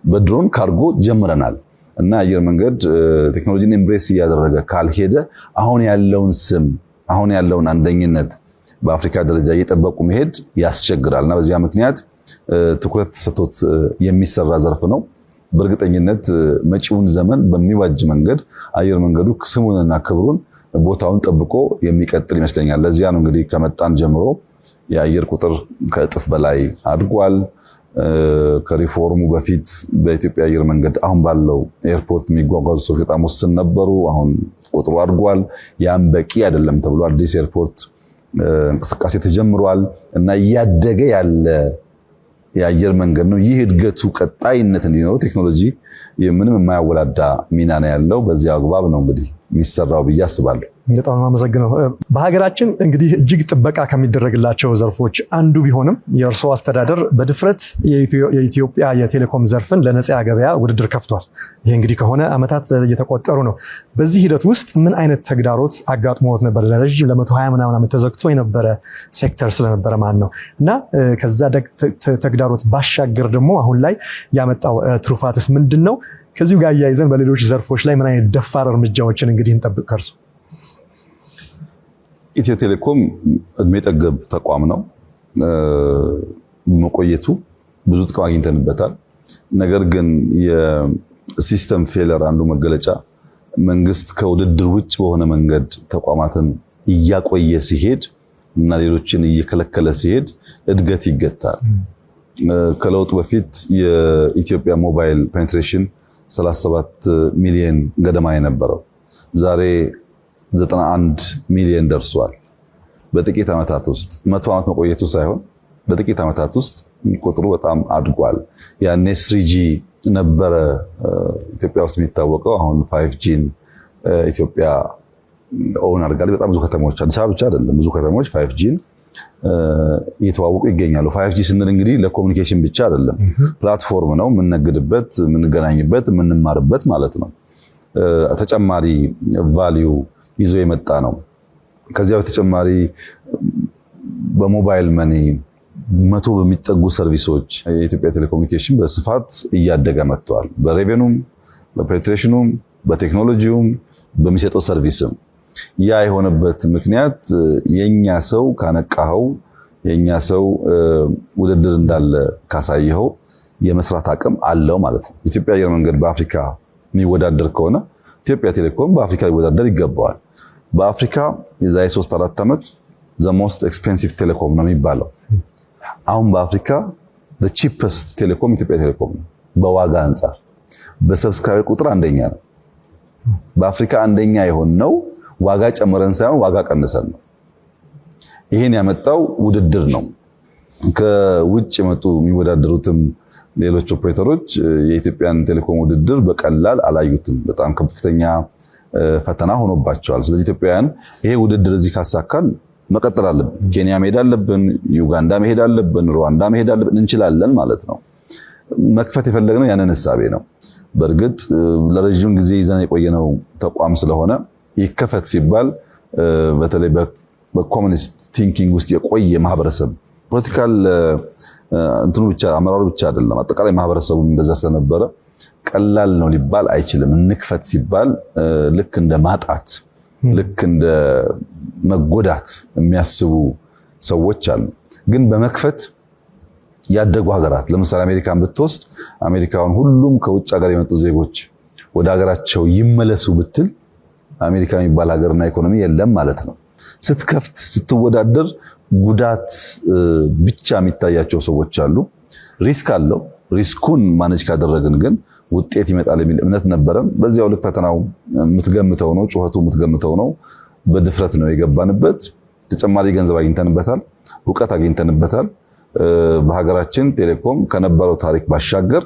Speaker 2: በድሮን ካርጎ ጀምረናል እና አየር መንገድ ቴክኖሎጂን ኤምብሬስ እያደረገ ካልሄደ አሁን ያለውን ስም አሁን ያለውን አንደኝነት በአፍሪካ ደረጃ እየጠበቁ መሄድ ያስቸግራልና በዚያ ምክንያት ትኩረት ሰጥቶት የሚሰራ ዘርፍ ነው። በእርግጠኝነት መጪውን ዘመን በሚዋጅ መንገድ አየር መንገዱ ስሙንና ክብሩን ቦታውን ጠብቆ የሚቀጥል ይመስለኛል። ለዚያ ነው እንግዲህ ከመጣን ጀምሮ የአየር ቁጥር ከእጥፍ በላይ አድጓል። ከሪፎርሙ በፊት በኢትዮጵያ አየር መንገድ አሁን ባለው ኤርፖርት የሚጓጓዙ ሰዎች በጣም ውስን ነበሩ። አሁን ቁጥሩ አድጓል። ያም በቂ አይደለም ተብሎ አዲስ ኤርፖርት እንቅስቃሴ ተጀምሯል እና እያደገ ያለ የአየር መንገድ ነው። ይህ እድገቱ ቀጣይነት እንዲኖረው ቴክኖሎጂ ምንም የማያወላዳ ሚና ነው ያለው። በዚህ አግባብ ነው እንግዲህ የሚሰራው ብዬ አስባለሁ።
Speaker 1: በጣም አመሰግናለሁ። በሀገራችን እንግዲህ እጅግ ጥበቃ ከሚደረግላቸው ዘርፎች አንዱ ቢሆንም የእርስዎ አስተዳደር በድፍረት የኢትዮጵያ የቴሌኮም ዘርፍን ለነፃ ገበያ ውድድር ከፍቷል። ይሄ እንግዲህ ከሆነ ዓመታት እየተቆጠሩ ነው። በዚህ ሂደት ውስጥ ምን አይነት ተግዳሮት አጋጥሞት ነበር? ለረጅም ለ120 ምናምን ዓመት ተዘግቶ የነበረ ሴክተር ስለነበረ ማለት ነው እና ከዛ ተግዳሮት ባሻገር ደግሞ አሁን ላይ ያመጣው ትሩፋትስ ምንድን ነው? ከዚሁ ጋር እያይዘን በሌሎች ዘርፎች ላይ ምን አይነት ደፋር እርምጃዎችን እንግዲህ እንጠብቅ ከእርሱ?
Speaker 2: ኢትዮ ቴሌኮም እድሜ ጠገብ ተቋም ነው። መቆየቱ ብዙ ጥቅም አግኝተንበታል። ነገር ግን የሲስተም ፌለር አንዱ መገለጫ መንግስት ከውድድር ውጭ በሆነ መንገድ ተቋማትን እያቆየ ሲሄድ እና ሌሎችን እየከለከለ ሲሄድ እድገት ይገታል። ከለውጡ በፊት የኢትዮጵያ ሞባይል ፔኔትሬሽን 37 ሚሊዮን ገደማ የነበረው ዛሬ 91 ሚሊዮን ደርሷል። በጥቂት ዓመታት ውስጥ 100 ዓመት መቆየቱ ሳይሆን በጥቂት ዓመታት ውስጥ ቁጥሩ በጣም አድጓል። ያኔ 3G ነበረ ኢትዮጵያ ውስጥ የሚታወቀው። አሁን 5Gን ኢትዮጵያ ኦን አድርጋለች። በጣም ብዙ ከተሞች፣ አዲስ አበባ ብቻ አይደለም፣ ብዙ ከተሞች 5Gን እየተዋወቁ ይገኛሉ። 5G ስንል እንግዲህ ለኮሙኒኬሽን ብቻ አይደለም፣ ፕላትፎርም ነው። የምንነግድበት፣ የምንገናኝበት፣ የምንማርበት ማለት ነው። ተጨማሪ ቫልዩ ይዞ የመጣ ነው። ከዚያ በተጨማሪ በሞባይል መኒ 100 በሚጠጉ ሰርቪሶች የኢትዮጵያ ቴሌኮሙኒኬሽን በስፋት እያደገ መጥቷል። በሬቬኑም፣ በፔኔትሬሽኑም፣ በቴክኖሎጂውም፣ በሚሰጠው ሰርቪስም። ያ የሆነበት ምክንያት የኛ ሰው ካነቃኸው፣ የኛ ሰው ውድድር እንዳለ ካሳየኸው የመስራት አቅም አለው ማለት ነው። ኢትዮጵያ አየር መንገድ በአፍሪካ የሚወዳደር ከሆነ ኢትዮጵያ ቴሌኮም በአፍሪካ ሊወዳደር ይገባዋል። በአፍሪካ የዛሬ 3-4 ዓመት the most expensive ቴሌኮም ነው የሚባለው። አሁን በአፍሪካ the cheapest ቴሌኮም ኢትዮጵያ ቴሌኮም ነው። በዋጋ አንጻር በሰብስክራይበር ቁጥር አንደኛ ነው። በአፍሪካ አንደኛ የሆነው ዋጋ ጨምረን ሳይሆን ዋጋ ቀንሰን ነው። ይሄን ያመጣው ውድድር ነው። ከውጭ የመጡ የሚወዳደሩትም ሌሎች ኦፕሬተሮች የኢትዮጵያን ቴሌኮም ውድድር በቀላል አላዩትም። በጣም ከፍተኛ ፈተና ሆኖባቸዋል። ስለዚህ ኢትዮጵያውያን ይሄ ውድድር እዚህ ካሳካን መቀጠል አለብን። ኬንያ መሄድ አለብን፣ ዩጋንዳ መሄድ አለብን፣ ሩዋንዳ መሄድ አለብን። እንችላለን ማለት ነው። መክፈት የፈለግነው ያንን ህሳቤ ነው። በእርግጥ ለረጅም ጊዜ ይዘን የቆየነው ተቋም ስለሆነ ይከፈት ሲባል በተለይ በኮሙኒስት ቲንኪንግ ውስጥ የቆየ ማህበረሰብ ፖለቲካል እንትኑ ብቻ አመራሩ ብቻ አይደለም፣ አጠቃላይ ማህበረሰቡም እንደዛ ስለነበረ ቀላል ነው ሊባል አይችልም። እንክፈት ሲባል ልክ እንደ ማጣት፣ ልክ እንደ መጎዳት የሚያስቡ ሰዎች አሉ። ግን በመክፈት ያደጉ ሀገራት ለምሳሌ አሜሪካን ብትወስድ አሜሪካውን ሁሉም ከውጭ ሀገር የመጡ ዜጎች ወደ ሀገራቸው ይመለሱ ብትል አሜሪካ የሚባል ሀገርና ኢኮኖሚ የለም ማለት ነው። ስትከፍት ስትወዳደር ጉዳት ብቻ የሚታያቸው ሰዎች አሉ። ሪስክ አለው። ሪስኩን ማኔጅ ካደረግን ግን ውጤት ይመጣል የሚል እምነት ነበረን። በዚያው ልክ ፈተናው የምትገምተው ነው፣ ጩኸቱ የምትገምተው ነው። በድፍረት ነው የገባንበት። ተጨማሪ ገንዘብ አግኝተንበታል፣ እውቀት አግኝተንበታል። በሀገራችን ቴሌኮም ከነበረው ታሪክ ባሻገር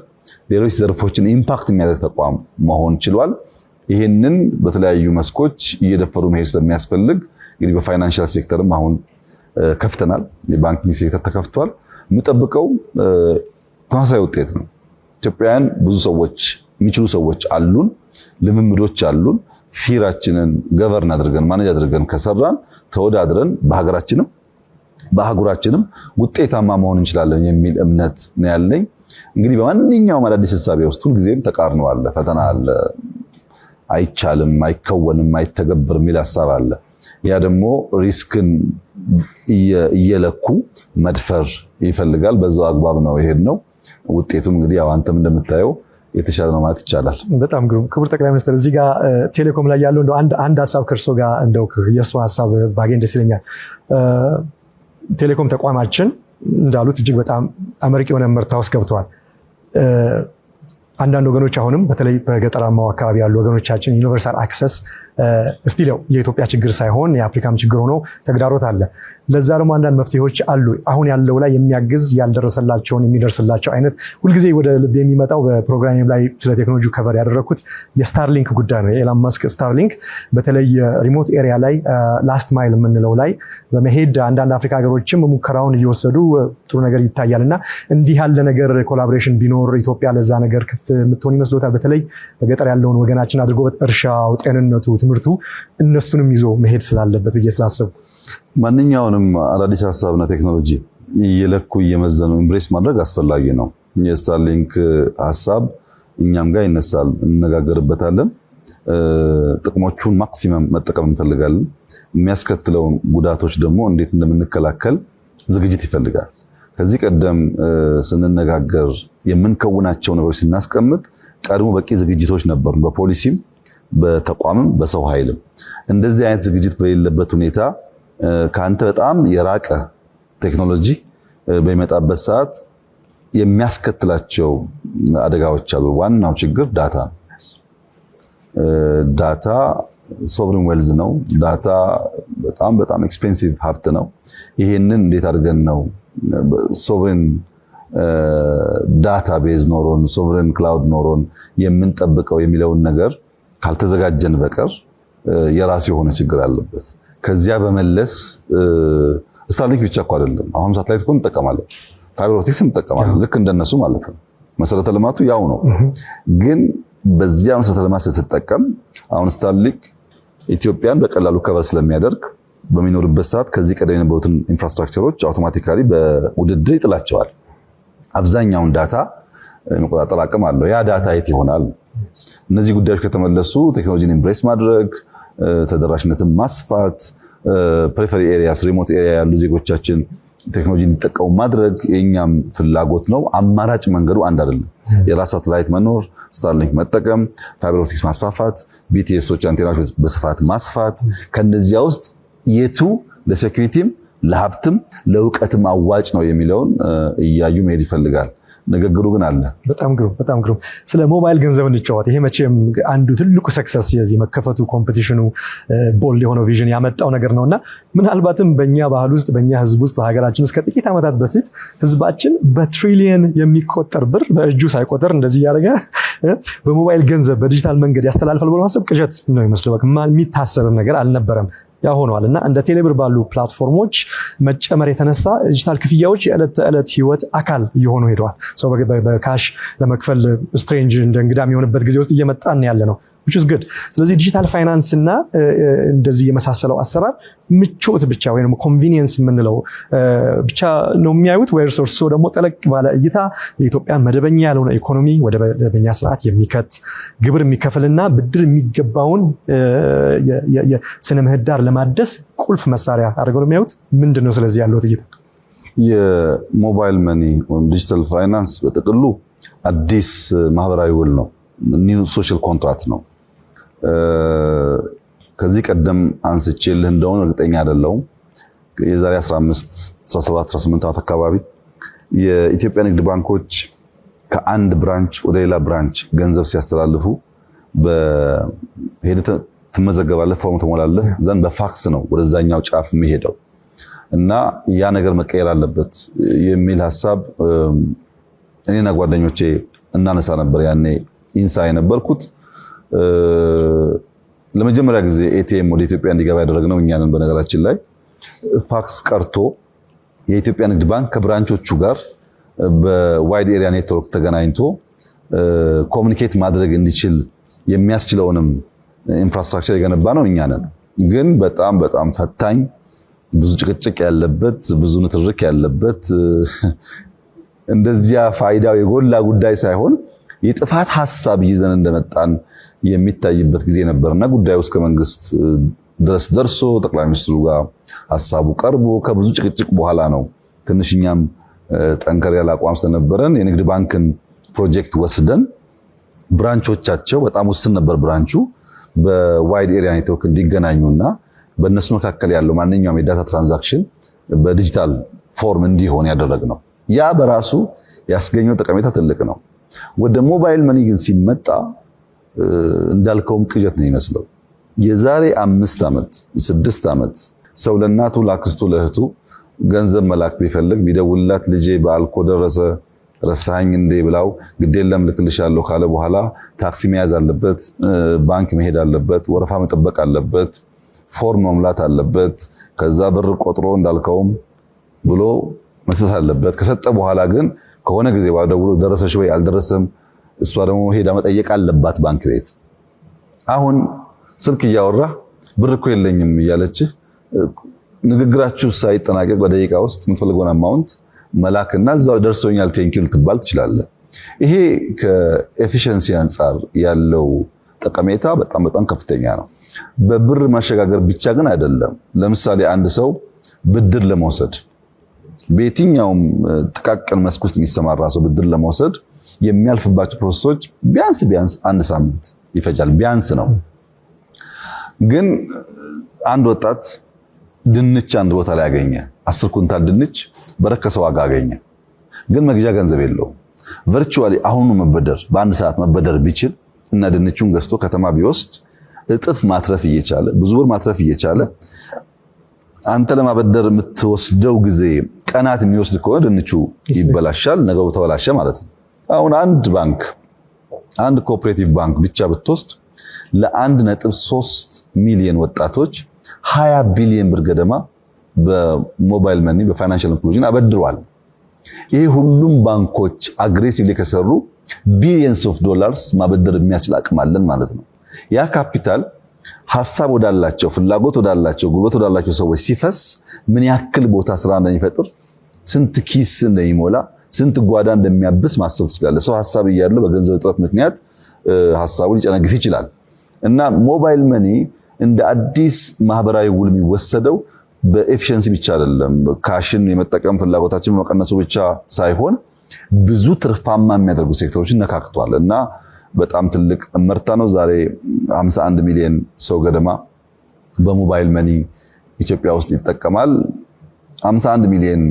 Speaker 2: ሌሎች ዘርፎችን ኢምፓክት የሚያደርግ ተቋም መሆን ችሏል። ይህንን በተለያዩ መስኮች እየደፈሩ መሄድ ስለሚያስፈልግ እንግዲህ በፋይናንሻል ሴክተርም አሁን ከፍተናል። የባንኪንግ ሴክተር ተከፍቷል። የምጠብቀው ተመሳሳይ ውጤት ነው። ኢትዮጵያውያን ብዙ ሰዎች የሚችሉ ሰዎች አሉን፣ ልምምዶች አሉን። ፊራችንን ገቨርን አድርገን ማኔጅ አድርገን ከሰራን ተወዳድረን በሀገራችንም በአህጉራችንም ውጤታማ መሆን እንችላለን የሚል እምነት ነው ያለኝ። እንግዲህ በማንኛውም አዳዲስ ህሳቤ ውስጥ ሁልጊዜም ተቃርኖ አለ፣ ፈተና አለ። አይቻልም፣ አይከወንም፣ አይተገብርም የሚል ሀሳብ አለ። ያ ደግሞ ሪስክን እየለኩ መድፈር ይፈልጋል። በዛው አግባብ ነው የሄድነው። ውጤቱም እንግዲህ ያው አንተም እንደምታየው የተሻለ ነው ማለት ይቻላል።
Speaker 1: በጣም ግሩም። ክቡር ጠቅላይ ሚኒስትር፣ እዚህ ጋር ቴሌኮም ላይ ያለው አንድ ሀሳብ ከእርሶ ጋር እንደው የእርሶ ሀሳብ ባገኝ ደስ ይለኛል። ቴሌኮም ተቋማችን እንዳሉት እጅግ በጣም አመርቂ የሆነ ምርታ ውስጥ ገብተዋል። አንዳንድ ወገኖች አሁንም በተለይ በገጠራማው አካባቢ ያሉ ወገኖቻችን ዩኒቨርሳል አክሰስ እስቲ ነው የኢትዮጵያ ችግር ሳይሆን የአፍሪካም ችግር ሆኖ ተግዳሮት አለ። ለዛ ደግሞ አንዳንድ መፍትሄዎች አሉ። አሁን ያለው ላይ የሚያግዝ ያልደረሰላቸውን የሚደርስላቸው አይነት ሁልጊዜ ወደ ልብ የሚመጣው በፕሮግራም ላይ ስለ ቴክኖሎጂ ከቨር ያደረኩት የስታርሊንክ ጉዳይ ነው። የኤላን መስክ ስታርሊንክ በተለይ ሪሞት ኤሪያ ላይ ላስት ማይል የምንለው ላይ በመሄድ አንዳንድ አፍሪካ ሀገሮችም ሙከራውን እየወሰዱ ጥሩ ነገር ይታያል እና እንዲህ ያለ ነገር ኮላቦሬሽን ቢኖር ኢትዮጵያ ለዛ ነገር ክፍት የምትሆን ይመስሎታል? በተለይ በገጠር ያለውን ወገናችን አድርጎ እርሻው፣ ጤንነቱ፣ ትምህርቱ እነሱንም ይዞ መሄድ ስላለበት ብዬ ስላሰቡ
Speaker 2: ማንኛውንም አዳዲስ ሀሳብና ቴክኖሎጂ እየለኩ እየመዘኑ ኢምብሬስ ማድረግ አስፈላጊ ነው። የስታርሊንክ ሀሳብ እኛም ጋር ይነሳል፣ እንነጋገርበታለን። ጥቅሞቹን ማክሲመም መጠቀም እንፈልጋለን። የሚያስከትለውን ጉዳቶች ደግሞ እንዴት እንደምንከላከል ዝግጅት ይፈልጋል። ከዚህ ቀደም ስንነጋገር የምንከውናቸው ነገሮች ስናስቀምጥ ቀድሞ በቂ ዝግጅቶች ነበሩ፣ በፖሊሲም በተቋምም በሰው ኃይልም። እንደዚህ አይነት ዝግጅት በሌለበት ሁኔታ ከአንተ በጣም የራቀ ቴክኖሎጂ በሚመጣበት ሰዓት የሚያስከትላቸው አደጋዎች አሉ። ዋናው ችግር ዳታ ነው። ዳታ ሶቨሪን ዌልዝ ነው። ዳታ በጣም ኤክስፔንሲቭ ሀብት ነው። ይሄንን እንዴት አድርገን ነው ሶቨሪን ዳታ ቤዝ ኖሮን ሶቨሪን ክላውድ ኖሮን የምንጠብቀው የሚለውን ነገር ካልተዘጋጀን በቀር የራሱ የሆነ ችግር አለበት። ከዚያ በመለስ ስታርሊንክ ብቻ እኮ አይደለም። አሁን ሳተላይት እኮ እንጠቀማለን፣ ፋይበር ኦፕቲክስ እንጠቀማለን፣ ልክ እንደነሱ ማለት ነው። መሰረተ ልማቱ ያው ነው። ግን በዚያ መሰረተ ልማት ስትጠቀም አሁን ስታርሊንክ ኢትዮጵያን በቀላሉ ከበር ስለሚያደርግ በሚኖርበት ሰዓት ከዚህ ቀደም የነበሩትን ኢንፍራስትራክቸሮች አውቶማቲካሊ በውድድር ይጥላቸዋል። አብዛኛውን ዳታ መቆጣጠር አቅም አለው። ያ ዳታ የት ይሆናል? እነዚህ ጉዳዮች ከተመለሱ ቴክኖሎጂን ኢምብሬስ ማድረግ፣ ተደራሽነትን ማስፋት፣ ፕሪፈሪ ኤሪያስ ሪሞት ኤሪያ ያሉ ዜጎቻችን ቴክኖሎጂን እንዲጠቀሙ ማድረግ የኛም ፍላጎት ነው። አማራጭ መንገዱ አንድ አይደለም። የራስ ሳተላይት መኖር፣ ስታርሊንክ መጠቀም፣ ፋይበር ኦፕቲክስ ማስፋፋት፣ ቢቲኤሶች አንቴናዎች በስፋት ማስፋት፣ ከነዚያ ውስጥ የቱ ለሴኩሪቲም ለሀብትም ለእውቀትም አዋጭ ነው የሚለውን እያዩ መሄድ ይፈልጋል። ንግግሩ ግን አለ። በጣም
Speaker 1: ግሩም። ስለ ሞባይል ገንዘብ እንጫወት። ይሄ መቼም አንዱ ትልቁ ሰክሰስ የዚህ መከፈቱ ኮምፒቲሽኑ ቦልድ የሆነው ቪዥን ያመጣው ነገር ነውና ምናልባትም በእኛ ባህል ውስጥ በእኛ ህዝብ ውስጥ በሀገራችን ውስጥ ከጥቂት ዓመታት በፊት ህዝባችን በትሪሊየን የሚቆጠር ብር በእጁ ሳይቆጠር እንደዚህ እያደረገ በሞባይል ገንዘብ በዲጂታል መንገድ ያስተላልፋል ብሎ ማሰብ ቅዠት ነው የሚመስለው። የሚታሰብም ነገር አልነበረም። ያ ሆኗል እና እንደ ቴሌብር ባሉ ፕላትፎርሞች መጨመር የተነሳ ዲጂታል ክፍያዎች የዕለት ተዕለት ህይወት አካል እየሆኑ ሄደዋል። ሰው በካሽ ለመክፈል ስትሬንጅ እንደ እንግዳ የሚሆንበት ጊዜ ውስጥ እየመጣን ያለ ነው which is good። ስለዚህ ዲጂታል ፋይናንስ እና እንደዚህ የመሳሰለው አሰራር ምቾት ብቻ ወይም ኮንቪኒየንስ የምንለው ብቻ ነው የሚያዩት ወይስ እርሶ ደግሞ ጠለቅ ባለ እይታ የኢትዮጵያን መደበኛ ያልሆነ ኢኮኖሚ ወደ መደበኛ ስርዓት የሚከት ግብር የሚከፍልና ብድር የሚገባውን የስነ ምህዳር ለማደስ ቁልፍ መሳሪያ አድርገው ነው የሚያዩት? ምንድነው ስለዚህ ያለው እይታ?
Speaker 2: የሞባይል መኒ ወይም ዲጂታል ፋይናንስ በጥቅሉ አዲስ ማህበራዊ ውል ነው። ኒው ሶሻል ኮንትራክት ነው። ከዚህ ቀደም አንስቼልህ እንደሆነ እርግጠኛ አይደለሁም። የዛሬ 15 17 18 ዓመት አካባቢ የኢትዮጵያ ንግድ ባንኮች ከአንድ ብራንች ወደ ሌላ ብራንች ገንዘብ ሲያስተላልፉ በሄደ ትመዘገባለህ፣ ፎርም ትሞላለህ፣ ዘንድ በፋክስ ነው ወደዛኛው ጫፍ የሚሄደው እና ያ ነገር መቀየር አለበት የሚል ሐሳብ እኔና ጓደኞቼ እናነሳ ነበር። ያኔ ኢንሳ የነበርኩት ለመጀመሪያ ጊዜ ኤቲኤም ወደ ኢትዮጵያ እንዲገባ ያደረግነው እኛ ነን። በነገራችን ላይ ፋክስ ቀርቶ የኢትዮጵያ ንግድ ባንክ ከብራንቾቹ ጋር በዋይድ ኤሪያ ኔትወርክ ተገናኝቶ ኮሙኒኬት ማድረግ እንዲችል የሚያስችለውንም ኢንፍራስትራክቸር የገነባ ነው እኛ ነን። ግን በጣም ፈታኝ፣ ብዙ ጭቅጭቅ ያለበት፣ ብዙ ንትርክ ያለበት እንደዚያ ፋይዳው የጎላ ጉዳይ ሳይሆን የጥፋት ሐሳብ ይዘን እንደመጣን የሚታይበት ጊዜ ነበርና ጉዳዩ እስከ መንግስት ድረስ ደርሶ ጠቅላይ ሚኒስትሩ ጋር ሐሳቡ ቀርቦ ከብዙ ጭቅጭቅ በኋላ ነው ትንሽኛም ጠንከር ያለ አቋም ስለነበረን የንግድ ባንክን ፕሮጀክት ወስደን ብራንቾቻቸው በጣም ውስን ነበር ብራንቹ በዋይድ ኤሪያ ኔትወርክ እንዲገናኙና በእነሱ መካከል ያለው ማንኛውም የዳታ ትራንዛክሽን በዲጂታል ፎርም እንዲሆን ያደረግነው። ያ በራሱ ያስገኘው ጠቀሜታ ትልቅ ነው። ወደ ሞባይል መኒ ግን ሲመጣ እንዳልከውም ቅዠት ነው ይመስለው። የዛሬ 5 ዓመት 6 ዓመት ሰው ለእናቱ ለአክስቱ ለእህቱ ገንዘብ መላክ ቢፈልግ ቢደውልላት ልጄ በዓል እኮ ደረሰ ረሳኸኝ እንዴ ብላው ግዴለም ልክልሻለሁ ካለ በኋላ ታክሲ መያዝ አለበት፣ ባንክ መሄድ አለበት፣ ወረፋ መጠበቅ አለበት፣ ፎርም መሙላት አለበት፣ ከዛ ብር ቆጥሮ እንዳልከውም ብሎ መስጠት አለበት። ከሰጠ በኋላ ግን ከሆነ ጊዜ በኋላ ደውሎ ደረሰሽ ወይ አልደረሰም፣ እሷ ደግሞ ሄዳ መጠየቅ አለባት ባንክ ቤት። አሁን ስልክ እያወራ ብር እኮ የለኝም እያለች ንግግራችሁ ሳይጠናቀቅ በደቂቃ ውስጥ የምትፈልገውን አማውንት መላክና እዛው ደርሶኛል ቴንኪው ልትባል ትችላለህ። ይሄ ከኤፊሽንሲ አንጻር ያለው ጠቀሜታ በጣም በጣም ከፍተኛ ነው። በብር ማሸጋገር ብቻ ግን አይደለም። ለምሳሌ አንድ ሰው ብድር ለመውሰድ በየትኛውም ጥቃቅን መስክ ውስጥ የሚሰማራ ሰው ብድር ለመውሰድ የሚያልፍባቸው ፕሮሰሶች ቢያንስ 1 ሳምንት ይፈጃል። ቢያንስ ነው። ግን አንድ ወጣት ድንች አንድ ቦታ ላይ አገኘ። 10 ኩንታል ድንች በረከሰ ዋጋ አገኘ። ግን መግዣ ገንዘብ የለውም። ቨርቹዋሊ አሁኑ መበደር በአንድ ሰዓት መበደር ቢችል እና ድንቹን ገዝቶ ከተማ ቢወስድ እጥፍ ማትረፍ እየቻለ ብዙ ብር ማትረፍ እየቻለ አንተ ለማበደር የምትወስደው ጊዜ ቀናት የሚወስድ ከሆነ ድንቹ ይበላሻል፣ ነገሩ ተበላሸ ማለት ነው። አሁን አንድ ኮኦፕሬቲቭ ባንክ ብቻ ብትወስድ ለ1.3 ሚሊዮን ወጣቶች 20 ቢሊዮን ብር ገደማ በሞባይል መኒ በፋይናንሻል ኢንክሉዥን አበድሯል። ይሄ ሁሉም ባንኮች አግሬሲቭሊ ከሰሩ ቢሊየንስ ኦፍ ዶላርስ ማበደር የሚያስችል አቅም አለን ማለት ነው። ያ ካፒታል ሐሳብ ወዳላቸው ፍላጎት ወዳላቸው ጉልበት ወዳላቸው ሰዎች ሲፈስ ምን ያክል ቦታ ስራ እንደሚፈጥር፣ ስንት ኪስ እንደሚሞላ፣ ስንት ጓዳ እንደሚያብስ ማሰብ ትችላለህ። ሰው ሐሳብ እያለው በገንዘብ እጥረት ምክንያት ሐሳቡን ሊጨነግፍ ይችላል። እና ሞባይል መኒ እንደ አዲስ ማህበራዊ ውል የሚወሰደው በኤፊሽንሲ ብቻ አይደለም። ካሽን የመጠቀም ፍላጎታችን መቀነሱ ብቻ ሳይሆን ብዙ ትርፋማ የሚያደርጉ ሴክተሮችን ነካክቷል እና በጣም ትልቅ እመርታ ነው። ዛሬ 51 ሚሊዮን ሰው ገደማ በሞባይል መኒ ኢትዮጵያ ውስጥ ይጠቀማል። 51 ሚሊዮን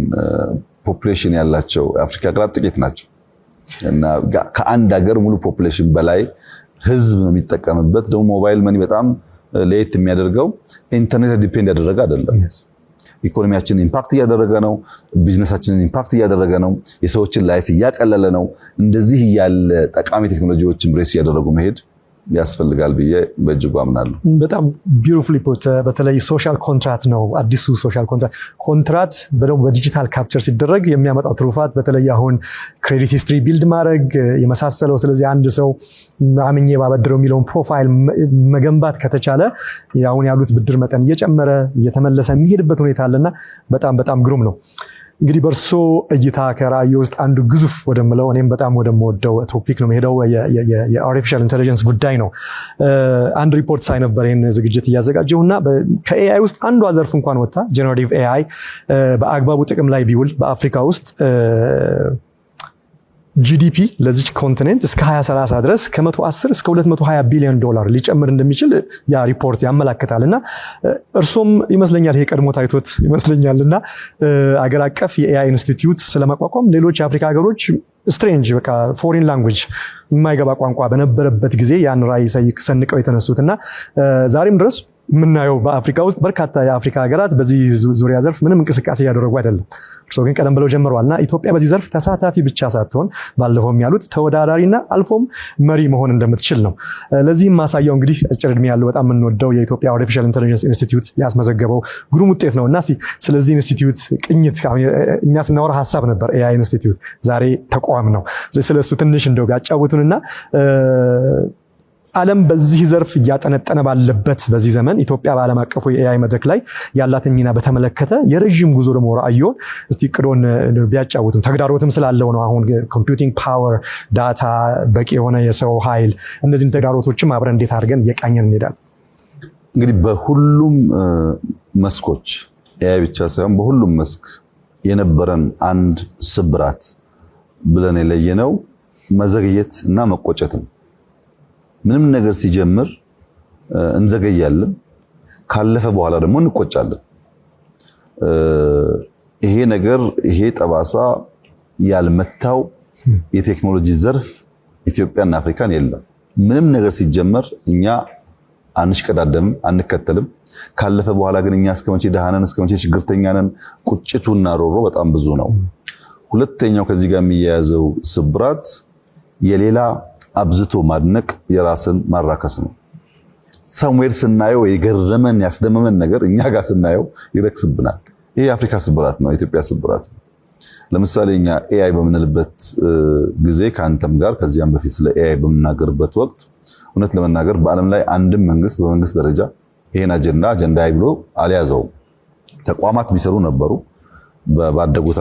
Speaker 2: ፖፑሌሽን ያላቸው የአፍሪካ ሀገራት ጥቂት ናቸው እና ከአንድ ሀገር ሙሉ ፖፑሌሽን በላይ ህዝብ ነው የሚጠቀምበት። ደግሞ ሞባይል መኒ በጣም ለየት የሚያደርገው ኢንተርኔት ዲፔንድ ያደረገ አይደለም። ኢኮኖሚያችንን ኢምፓክት እያደረገ ነው። ቢዝነሳችንን ኢምፓክት እያደረገ ነው። የሰዎችን ላይፍ እያቀለለ ነው። እንደዚህ ያለ ጠቃሚ ቴክኖሎጂዎችን ብሬስ እያደረጉ መሄድ ያስፈልጋል ብዬ በእጅጉ አምናለሁ።
Speaker 1: በጣም ቢዩቲፉሊ ፑት። በተለይ ሶሻል ኮንትራክት ነው አዲሱ ሶሻል ኮንትራክት በደንብ በዲጂታል ካፕቸር ሲደረግ የሚያመጣው ትሩፋት፣ በተለይ አሁን ክሬዲት ሂስትሪ ቢልድ ማድረግ የመሳሰለው። ስለዚህ አንድ ሰው አምኜ ባበድረው የሚለውን ፕሮፋይል መገንባት ከተቻለ አሁን ያሉት ብድር መጠን እየጨመረ እየተመለሰ የሚሄድበት ሁኔታ አለና በጣም በጣም ግሩም ነው። እንግዲህ በእርሶ እይታ ከራእይ ውስጥ አንዱ ግዙፍ ወደምለው እኔም በጣም ወደምወደው ቶፒክ ነው የሄደው የአርቲፊሻል ኢንተለጀንስ ጉዳይ ነው። አንድ ሪፖርት ሳይ ነበር ይህን ዝግጅት እያዘጋጀውና ከኤአይ ውስጥ አንዷ ዘርፍ እንኳን ወጥታ ጀነሬቲቭ ኤአይ በአግባቡ ጥቅም ላይ ቢውል በአፍሪካ ውስጥ ጂዲፒ ለዚች ኮንቲኔንት እስከ 2030 ድረስ ከ110 እስከ 220 ቢሊዮን ዶላር ሊጨምር እንደሚችል ያ ሪፖርት ያመላክታልና እርሶም ይመስለኛል ይሄ ቀድሞ ታይቶት ይመስለኛልና አገር አቀፍ የኤአይ ኢንስቲትዩት ስለማቋቋም ሌሎች የአፍሪካ ሀገሮች ስትሬንጅ በቃ ፎሪን ላንጉዌጅ የማይገባ ቋንቋ በነበረበት ጊዜ ያን ራዕይ ሰንቀው የተነሱትና ዛሬም ድረስ የምናየው በአፍሪካ ውስጥ በርካታ የአፍሪካ ሀገራት በዚህ ዙሪያ ዘርፍ ምንም እንቅስቃሴ እያደረጉ አይደለም። እርሶ ግን ቀደም ብለው ጀምረዋልና ኢትዮጵያ በዚህ ዘርፍ ተሳታፊ ብቻ ሳትሆን ባለፈውም ያሉት ተወዳዳሪና አልፎም መሪ መሆን እንደምትችል ነው። ለዚህም ማሳያው እንግዲህ አጭር ዕድሜ ያለው በጣም የምንወደው የኢትዮጵያ አርቲፊሻል ኢንተለጀንስ ኢንስቲትዩት ያስመዘገበው ግሩም ውጤት ነው እና ስለዚህ ኢንስቲትዩት ቅኝት እኛ ስናወራ ሀሳብ ነበር ኤአይ ኢንስቲትዩት፣ ዛሬ ተቋም ነው። ስለሱ ትንሽ እንደው ቢያጫውቱንና ዓለም በዚህ ዘርፍ እያጠነጠነ ባለበት በዚህ ዘመን ኢትዮጵያ በዓለም አቀፉ የኤአይ መድረክ ላይ ያላትን ሚና በተመለከተ የረዥም ጉዞ ደግሞ ራዕዮን እስቲ ቅዶን ቢያጫውቱን። ተግዳሮትም ስላለው ነው አሁን ኮምፒውቲንግ ፓወር፣ ዳታ፣ በቂ የሆነ የሰው ኃይል፣ እነዚህን ተግዳሮቶችም አብረን እንዴት አድርገን እየቃኘን እንሄዳለን።
Speaker 2: እንግዲህ በሁሉም መስኮች ኤአይ ብቻ ሳይሆን በሁሉም መስክ የነበረን አንድ ስብራት ብለን የለየነው መዘግየት እና መቆጨት ነው። ምንም ነገር ሲጀምር እንዘገያለን፣ ካለፈ በኋላ ደግሞ እንቆጫለን። ይሄ ጠባሳ ያልመታው የቴክኖሎጂ ዘርፍ ኢትዮጵያና አፍሪካን የለም። ምንም ነገር ሲጀመር እኛ አንሽቀዳደምም፣ አንከተልም። ካለፈ በኋላ ግን እኛ እስከመቼ ደሃነን እስከመቼ ችግርተኛ ነን? ቁጭቱና ሮሮ በጣም ብዙ ነው። ሁለተኛው ከዚህ ጋር የሚያያዘው ስብራት የሌላ አብዝቶ ማድነቅ የራስን ማራከስ ነው። ሰምዌር ስናየው የገረመን ያስደመመን ነገር እኛ ጋር ስናየው ይረክስብናል። ይሄ የአፍሪካ ስብራት ነው፣ የኢትዮጵያ ስብራት ነው። ለምሳሌ እኛ ኤአይ በምንልበት ጊዜ ከአንተም ጋር ከዚያም በፊት ስለ ኤአይ በምናገርበት ወቅት እውነት ለመናገር በዓለም ላይ አንድም መንግስት በመንግስት ደረጃ ይሄን አጀንዳ ብሎ አልያዘውም። ተቋማት ቢሰሩ ነበሩ። ባደጉት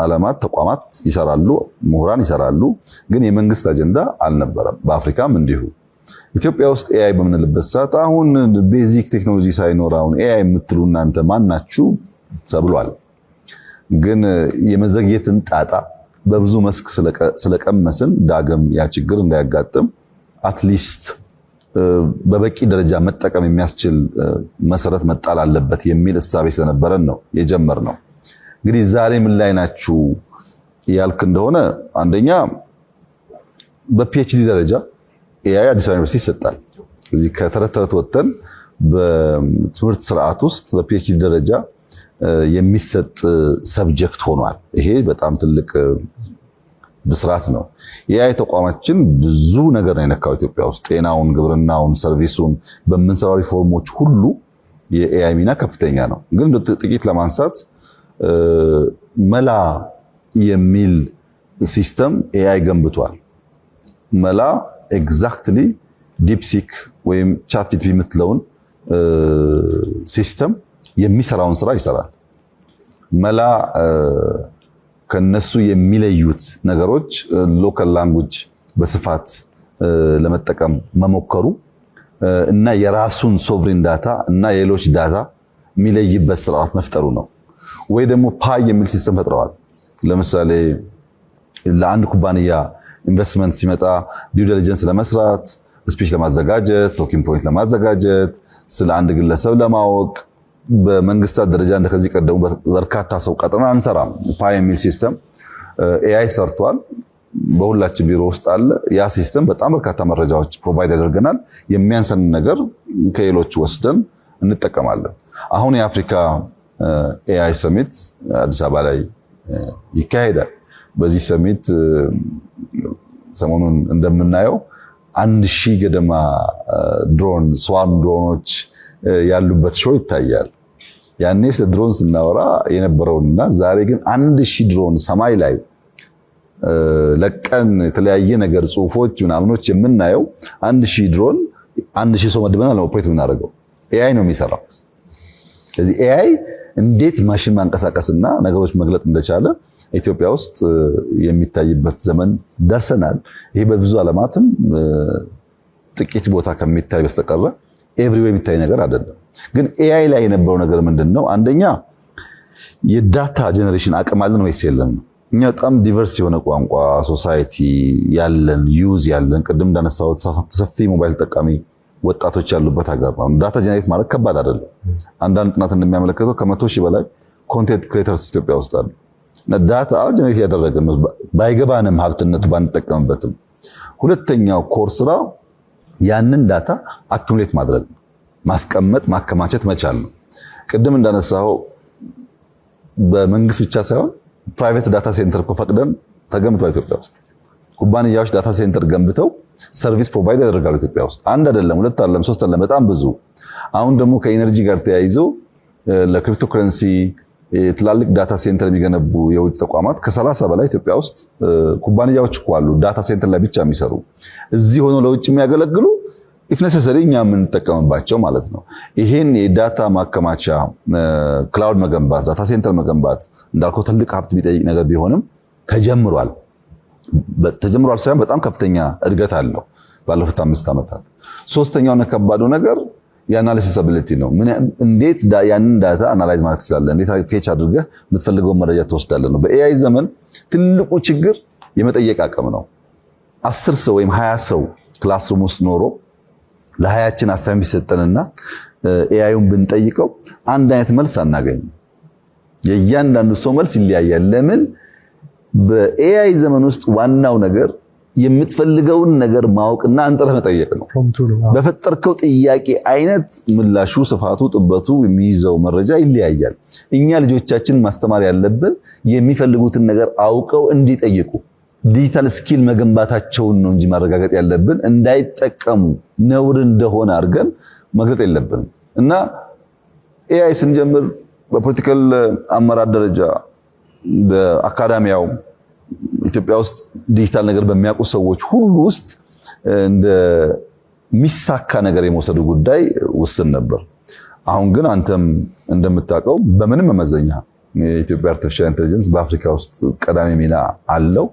Speaker 2: ዓለማት ተቋማት ይሰራሉ፣ ምሁራን ይሰራሉ፣ ግን የመንግስት አጀንዳ አልነበረም። በአፍሪካም እንዲሁ። ኢትዮጵያ ውስጥ ኤአይ በምንልበት ሰዓት አሁን ቤዚክ ቴክኖሎጂ ሳይኖር አሁን ኤአይ የምትሉ እናንተ ማን ናችሁ ተብሏል። ግን የመዘግየትን ጣጣ በብዙ መስክ ስለቀመስን ዳግም ያ ችግር እንዳያጋጥም አትሊስት በበቂ ደረጃ መጠቀም የሚያስችል መሰረት መጣል አለበት የሚል እሳቤ ስለነበረን ነው የጀመርነው። እንግዲህ ዛሬ ምን ላይ ናችሁ ያልክ እንደሆነ አንደኛ በፒኤችዲ ደረጃ ኤአይ አዲስ አበባ ዩኒቨርሲቲ ይሰጣል። እዚህ ከተረት ተረት ወጥተን በትምህርት ስርዓት ውስጥ በፒኤችዲ ደረጃ የሚሰጥ ሰብጀክት ሆኗል። ይሄ በጣም ትልቅ ብስራት ነው። የኤአይ ተቋማችን ብዙ ነገር ነው የነካው ኢትዮጵያ ውስጥ ጤናውን፣ ግብርናውን፣ ሰርቪሱን በምንሰራው ሪፎርሞች ሁሉ የኤአይ ሚና ከፍተኛ ነው። ግን ጥቂት ለማንሳት መላ የሚል ሲስተም ኤአይ ገንብቷል። መላ ኤግዛክትሊ ዲፕሲክ ወይም ቻትጂፒቲ የምትለውን ሲስተም የሚሰራውን ስራ ይሰራል። መላ ከነሱ የሚለዩት ነገሮች ሎካል ላንጉጅ በስፋት ለመጠቀም መሞከሩ እና የራሱን ሶቨሪን ዳታ እና የሌሎች ዳታ የሚለይበት ስርዓት መፍጠሩ ነው። ወይ ደግሞ ፓይ የሚል ሲስተም ፈጥረዋል። ለምሳሌ ለአንድ ኩባንያ ኢንቨስትመንት ሲመጣ ዲው ዲሊጀንስ ለመስራት፣ ስፒች ለማዘጋጀት፣ ቶኪንግ ፖይንት ለማዘጋጀት፣ ስለ አንድ ግለሰብ ለማወቅ በመንግስታት ደረጃ እንደከዚህ ቀደሙ በርካታ ሰው ቀጥረን አንሰራም። ፓይ የሚል ሲስተም ኤአይ ሰርቷል። በሁላችን ቢሮ ውስጥ አለ። ያ ሲስተም በጣም በርካታ መረጃዎች ፕሮቫይድ ያደርገናል። የሚያንሰን ነገር ከሌሎች ወስደን እንጠቀማለን። አሁን የአፍሪካ ኤአይ ሰሚት አዲስ አበባ ላይ ይካሄዳል። በዚህ ሰሚት ሰሞኑን እንደምናየው 1000 ገደማ ድሮን ስዋርም ድሮኖች ያሉበት ሾው ይታያል። ያኔ ስለ ድሮን ስናወራ የነበረውና ዛሬ ግን 1000 ድሮን ሰማይ ላይ ለቀን የተለያየ ነገር ጽሁፎች ምናምኖች የምናየው 1000 ድሮን 1000 ሰው መድበናል ነው ኦፕሬት የምናደርገው። ኤአይ ነው የሚሰራው። ስለዚህ ኤአይ እንዴት ማሽን ማንቀሳቀስና ነገሮች መግለጥ እንደቻለ ኢትዮጵያ ውስጥ የሚታይበት ዘመን ደርሰናል። ይሄ በብዙ ዓለማትም ጥቂት ቦታ ከሚታይ በስተቀር ኤቭሪዌር የሚታይ ነገር አይደለም። ግን ኤአይ ላይ የነበረው ነገር ምንድነው? አንደኛ የዳታ ጄነሬሽን አቅም አለን ወይስ የለም? እኛ በጣም ዲቨርስ የሆነ ቋንቋ ሶሳይቲ ያለን ዩዝ ያለን ቅድም እንዳነሳሁት ሰፊ ሞባይል ተጠቃሚ ወጣቶች ያሉበት ሀገር ነው። ዳታ ጄነሬት ማለት ከባድ አይደለም። አንዳንድ ጥናት እንደሚያመለክተው ከ100 ሺህ በላይ ኮንቴንት ክሬተርስ ኢትዮጵያ ውስጥ አሉ። ዳታ ጄነሬት ያደረገን ነው ባይገባንም ሀብትነቱ ባንጠቀምበትም። ሁለተኛው ኮር ስራ ያንን ዳታ አክሙሌት ማድረግ ማስቀመጥ ማከማቸት መቻል ነው። ቅድም እንዳነሳው በመንግስት ብቻ ሳይሆን ፕራይቬት ዳታ ሴንተር ፈቅደን ተገንብቷል ኢትዮጵያ ውስጥ። ኩባንያዎች ዳታ ሴንተር ገንብተው ሰርቪስ ፕሮቫይድ ያደርጋሉ ኢትዮጵያ ውስጥ። አንድ አይደለም፣ ሁለት አይደለም፣ ሶስት አይደለም፣ በጣም ብዙ። አሁን ደግሞ ከኢነርጂ ጋር ተያይዞ ለክሪፕቶከረንሲ ትላልቅ ዳታ ሴንተር የሚገነቡ የውጭ ተቋማት ከ30 በላይ ኢትዮጵያ ውስጥ ኩባንያዎች እኮ አሉ ዳታ ሴንተር ላይ ብቻ የሚሰሩ እዚህ ሆኖ ለውጭ የሚያገለግሉ ኢፍ ነሰሰሪ እኛ የምንጠቀምባቸው ማለት ነው። ይሄን የዳታ ማከማቻ ክላውድ መገንባት ዳታ ሴንተር መገንባት እንዳልከው ትልቅ ሀብት የሚጠይቅ ነገር ቢሆንም ተጀምሯል ሳይሆን በጣም ከፍተኛ እድገት አለው ባለፉት 5 ዓመታት። ሶስተኛውና ከባዱ ነገር የአናሊሲስ አቢሊቲ ነው። እንዴት ያንን ዳታ አናላይዝ ማለት ትችላለህ? እንዴት ፌች አድርገህ የምትፈልገውን መረጃ ትወስዳለህ ነው። በኤአይ ዘመን ትልቁ ችግር የመጠየቅ አቅም ነው። 10 ሰው ወይም 20 ሰው ክላስሩም ውስጥ ኖሮ ለ20ችን አሳይመንት ቢሰጠንና ኤአይውን ብንጠይቀው አንድ አይነት መልስ አናገኝም። የእያንዳንዱ ሰው መልስ ይለያያል። ለምን? በኤአይ ዘመን ውስጥ ዋናው ነገር የምትፈልገውን ነገር ማወቅና አንተረህ መጠየቅ ነው። በፈጠርከው ጥያቄ አይነት ምላሹ፣ ስፋቱ፣ ጥበቱ የሚይዘው መረጃ ይለያያል። እኛ ልጆቻችን ማስተማር ያለብን የሚፈልጉትን ነገር አውቀው እንዲጠይቁ ዲጂታል ስኪል መገንባታቸውን ነው እንጂ ማረጋገጥ ያለብን እንዳይጠቀሙ ነውር እንደሆነ አድርገን መግለጥ የለብንም። እና ኤአይ ስንጀምር በፖለቲካል አመራር ደረጃ በአካዳሚያው ኢትዮጵያ ውስጥ ዲጂታል ነገር በሚያውቁ ሰዎች ሁሉ ውስጥ እንደሚሳካ ነገር የመውሰዱ ጉዳይ ውስን ነበር። አሁን ግን አንተም እንደምታውቀው በምንም መመዘኛ የኢትዮጵያ አርቲፊሻል ኢንተለጀንስ በአፍሪካ ውስጥ ቀዳሚ ሚና አለው።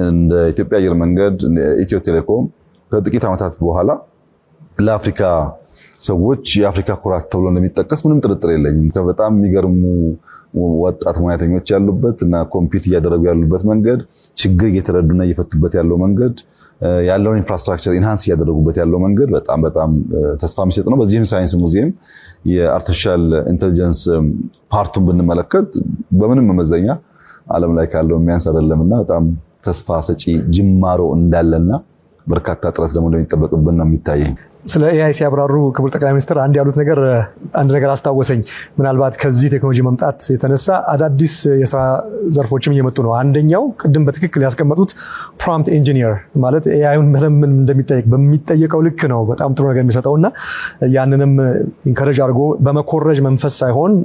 Speaker 2: እንደ ኢትዮጵያ አየር መንገድ፣ ኢትዮ ቴሌኮም ከጥቂት ዓመታት በኋላ ለአፍሪካ ሰዎች የአፍሪካ ኩራት ተብሎ እንደሚጠቀስ ምንም ጥርጥር የለኝም። በጣም የሚገርሙ ወጣት ሙያተኞች ያሉበት እና ኮምፒት እያደረጉ ያሉበት መንገድ፣ ችግር እየተረዱና እየፈቱበት ያለው መንገድ፣ ያለውን ኢንፍራስትራክቸር ኢንሃንስ እያደረጉበት ያለው መንገድ በጣም ተስፋ የሚሰጥ ነው። በዚህም ሳይንስ ሙዚየም የአርቲፊሻል ኢንተለጀንስ ፓርቱን ብንመለከት በምንም መመዘኛ ዓለም ላይ ካለው የሚያንስ አይደለምና በጣም ተስፋ ሰጪ ጅማሮ እንዳለና በርካታ ጥረት ደግሞ እንደሚጠበቅብን ነው የሚታየኝ።
Speaker 1: ስለ ኤአይ ሲያብራሩ ክቡር ጠቅላይ ሚኒስትር አንድ ነገር አስታወሰኝ። ምናልባት ከዚህ ቴክኖሎጂ መምጣት የተነሳ አዳዲስ የስራ ዘርፎችም እየመጡ ነው። አንደኛው ቅድም በትክክል ያስቀመጡት ፕሮምፕት ኢንጂኒየር ማለት ኤአይን ምን እንደሚጠየቅ በሚጠየቀው ልክ ነው በጣም ጥሩ ነገር የሚሰጠውና ያንንም ኢንከሬጅ አድርጎ በመኮረጅ መንፈስ ሳይሆን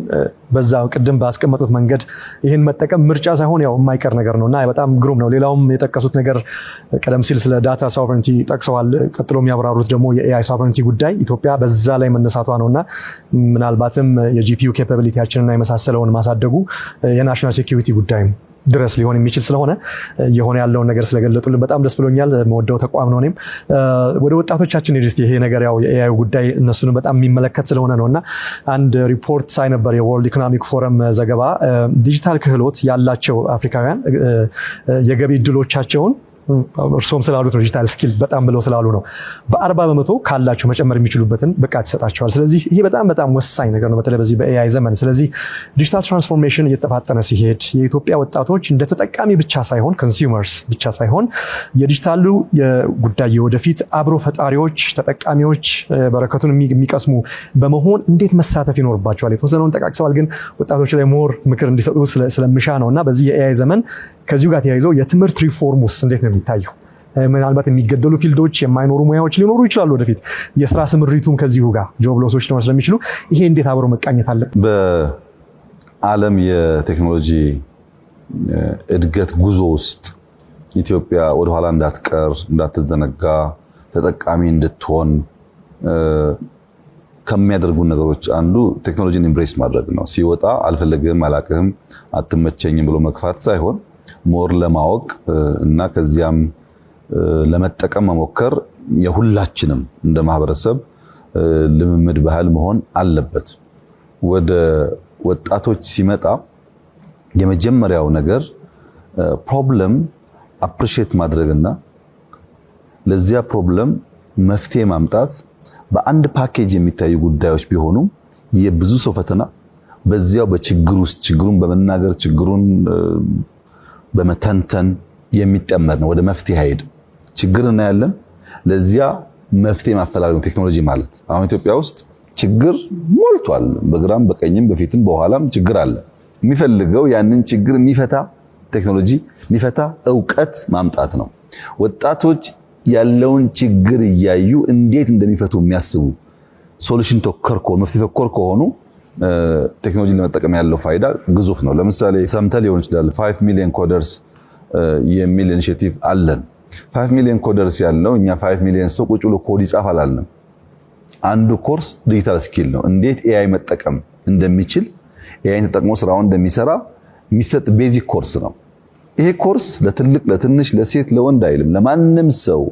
Speaker 1: በዛ ቅድም ባስቀመጡት መንገድ ይህን መጠቀም ምርጫ ሳይሆን ያው የማይቀር ነገር ነውና በጣም ግሩም ነው። ሌላውም የጠቀሱት ነገር ቀደም ሲል ስለ ዳታ ሶቨረንቲ ጠቅሰዋል። ቀጥሎ የሚያብራሩት ደግሞ የኤአይ ሶቨረንቲ ጉዳይ ኢትዮጵያ በዛ ላይ መነሳቷ ነውና ምናልባትም የጂፒዩ ኬፓቢሊቲያችንና የመሳሰለውን ማሳደጉ የናሽናል ሴኩሪቲ ጉዳይ ድረስ ሊሆን የሚችል ስለሆነ የሆነ ያለውን ነገር ስለገለጡልን በጣም ደስ ብሎኛል። መወደው ተቋም ነው። እኔም ወደ ወጣቶቻችን ሄድስቲ ይሄ ነገር ያው የኤአይ ጉዳይ እነሱን በጣም የሚመለከት ስለሆነ ነውና አንድ ሪፖርት ሳይ ነበር የወርልድ ኢኮኖሚክ ፎረም ዘገባ ዲጂታል ክህሎት ያላቸው አፍሪካውያን የገቢ እድሎቻቸውን እርሶም ስላሉት ነው ዲጂታል ስኪል በጣም ብለው ስላሉ ነው በ40% ካላቸው መጨመር የሚችሉበትን ብቃት ይሰጣቸዋል። ስለዚህ ይሄ በጣም ወሳኝ ነገር ነው በተለይ በዚህ በኤአይ ዘመን። ስለዚህ ዲጂታል ትራንስፎርሜሽን እየተፋጠነ ሲሄድ የኢትዮጵያ ወጣቶች እንደ ተጠቃሚ ብቻ ሳይሆን ኮንሱመርስ ብቻ ሳይሆን የዲጂታሉ ጉዳይ የወደፊት አብሮ ፈጣሪዎች፣ ተጠቃሚዎች በረከቱን የሚቀስሙ በመሆን እንዴት መሳተፍ ይኖርባቸዋል። የተወሰነውን ጠቃቅሰዋል፣ ግን ወጣቶች ላይ ሞር ምክር እንዲሰጡ ስለምሻ ነውና በዚህ የኤአይ ዘመን ከዚሁ ጋር ተያይዞ የትምህርት ሪፎርሙስ እንዴት ነው የሚታየው? ምናልባት የሚገደሉ ፊልዶች የማይኖሩ ሙያዎች ሊኖሩ ይችላሉ ወደፊት። የስራ ስምሪቱም ከዚሁ ጋር ጆብ ሎሶች ሊሆኑ ስለሚችሉ ይሄ እንዴት አብሮ መቃኘት አለበት?
Speaker 2: በዓለም የቴክኖሎጂ እድገት ጉዞ ውስጥ ኢትዮጵያ ወደኋላ እንዳትቀር፣ እንዳትዘነጋ፣ ተጠቃሚ እንድትሆን ከሚያደርጉ ነገሮች አንዱ ቴክኖሎጂን ኢምብሬስ ማድረግ ነው። ሲወጣ አልፈልግህም፣ አላቅህም፣ አትመቸኝም ብሎ መግፋት ሳይሆን ሞር ለማወቅ እና ከዚያም ለመጠቀም መሞከር የሁላችንም እንደ ማህበረሰብ ልምምድ ባህል መሆን አለበት። ወደ ወጣቶች ሲመጣ የመጀመሪያው ነገር ፕሮብለም አፕሪሺየት ማድረግና ለዚያ ፕሮብለም መፍትሄ ማምጣት በአንድ ፓኬጅ የሚታዩ ጉዳዮች ቢሆኑም የብዙ ሰው ፈተና በዚያው በችግር ውስጥ ችግሩን በመናገር ችግሩን በመተንተን የሚጠመር ነው። ወደ መፍትሄ ሄድ ችግር እናያለን፣ ለዚያ መፍትሄ ማፈላለግ ነው ቴክኖሎጂ ማለት። አሁን ኢትዮጵያ ውስጥ ችግር ሞልቷል። በግራም በቀኝም በፊትም በኋላም ችግር አለ። የሚፈልገው ያንን ችግር የሚፈታ ቴክኖሎጂ የሚፈታ ዕውቀት ማምጣት ነው። ወጣቶች ያለውን ችግር እያዩ እንዴት እንደሚፈቱ የሚያስቡ ሶሉሽን ተኮር መፍትሄ ተኮር ከሆኑ ቴክኖሎጂ ለመጠቀም ያለው ፋይዳ ግዙፍ ነው። ለምሳሌ ሰምተህ ሊሆን ይችላል 5 ሚሊዮን ኮደርስ የሚል ኢኒሺየቲቭ አለን። 5 ሚሊዮን ኮደርስ ያለው እኛ 5 ሚሊዮን ሰው ቁጭ ብሎ ኮድ ይጻፋል አልንም። አንዱ ኮርስ ዲጂታል ስኪል ነው። እንዴት ኤአይ መጠቀም እንደሚችል ኤአይን ተጠቅሞ ስራውን እንደሚሰራ የሚሰጥ ቤዚክ ኮርስ ነው። ይሄ ኮርስ ለትልቅ ለትንሽ ለሴት ለወንድ አይልም። ለማንም ሰው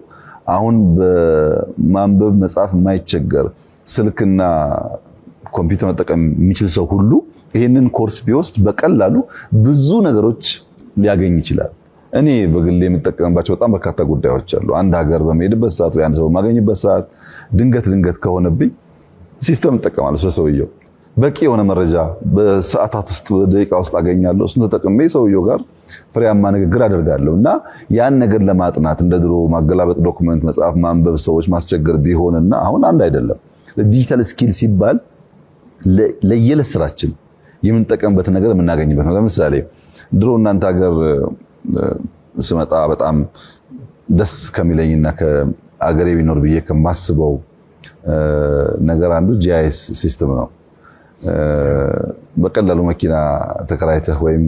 Speaker 2: አሁን በማንበብ መጻፍ የማይቸገር ስልክና ኮምፒውተር መጠቀም የሚችል ሰው ሁሉ ይሄንን ኮርስ ቢወስድ በቀላሉ ብዙ ነገሮች ሊያገኝ ይችላል። እኔ በግሌ የምጠቀምባቸው በጣም በርካታ ጉዳዮች አሉ። አንድ ሀገር በመሄድበት ሰዓት ወይ አንድ ሰው በማገኝበት ሰዓት ድንገት ከሆነብኝ ሲስተም እጠቀማለሁ ስለሰውየው። በቂ የሆነ መረጃ በሰዓታት ውስጥ በደቂቃ ውስጥ አገኛለሁ። እሱን ተጠቅሜ ሰውየው ጋር ፍሬያማ ንግግር አደርጋለሁ እና ያን ነገር ለማጥናት እንደ ድሮ ማገላበጥ፣ ዶክመንት መጽሐፍ ማንበብ ሰዎች ማስቸገር ቢሆንና አሁን አንድ አይደለም። ዲጂታል ስኪል ሲባል ለየለት ስራችን የምንጠቀምበት ነገር የምናገኝበት ነው። ለምሳሌ ድሮ እናንተ ሀገር ስመጣ በጣም ደስ ከሚለኝና ከአገሬ ቢኖር ብዬ ከማስበው ነገር አንዱ ጂአይኤስ ሲስተም ነው። በቀላሉ መኪና ተከራይተህ ወይም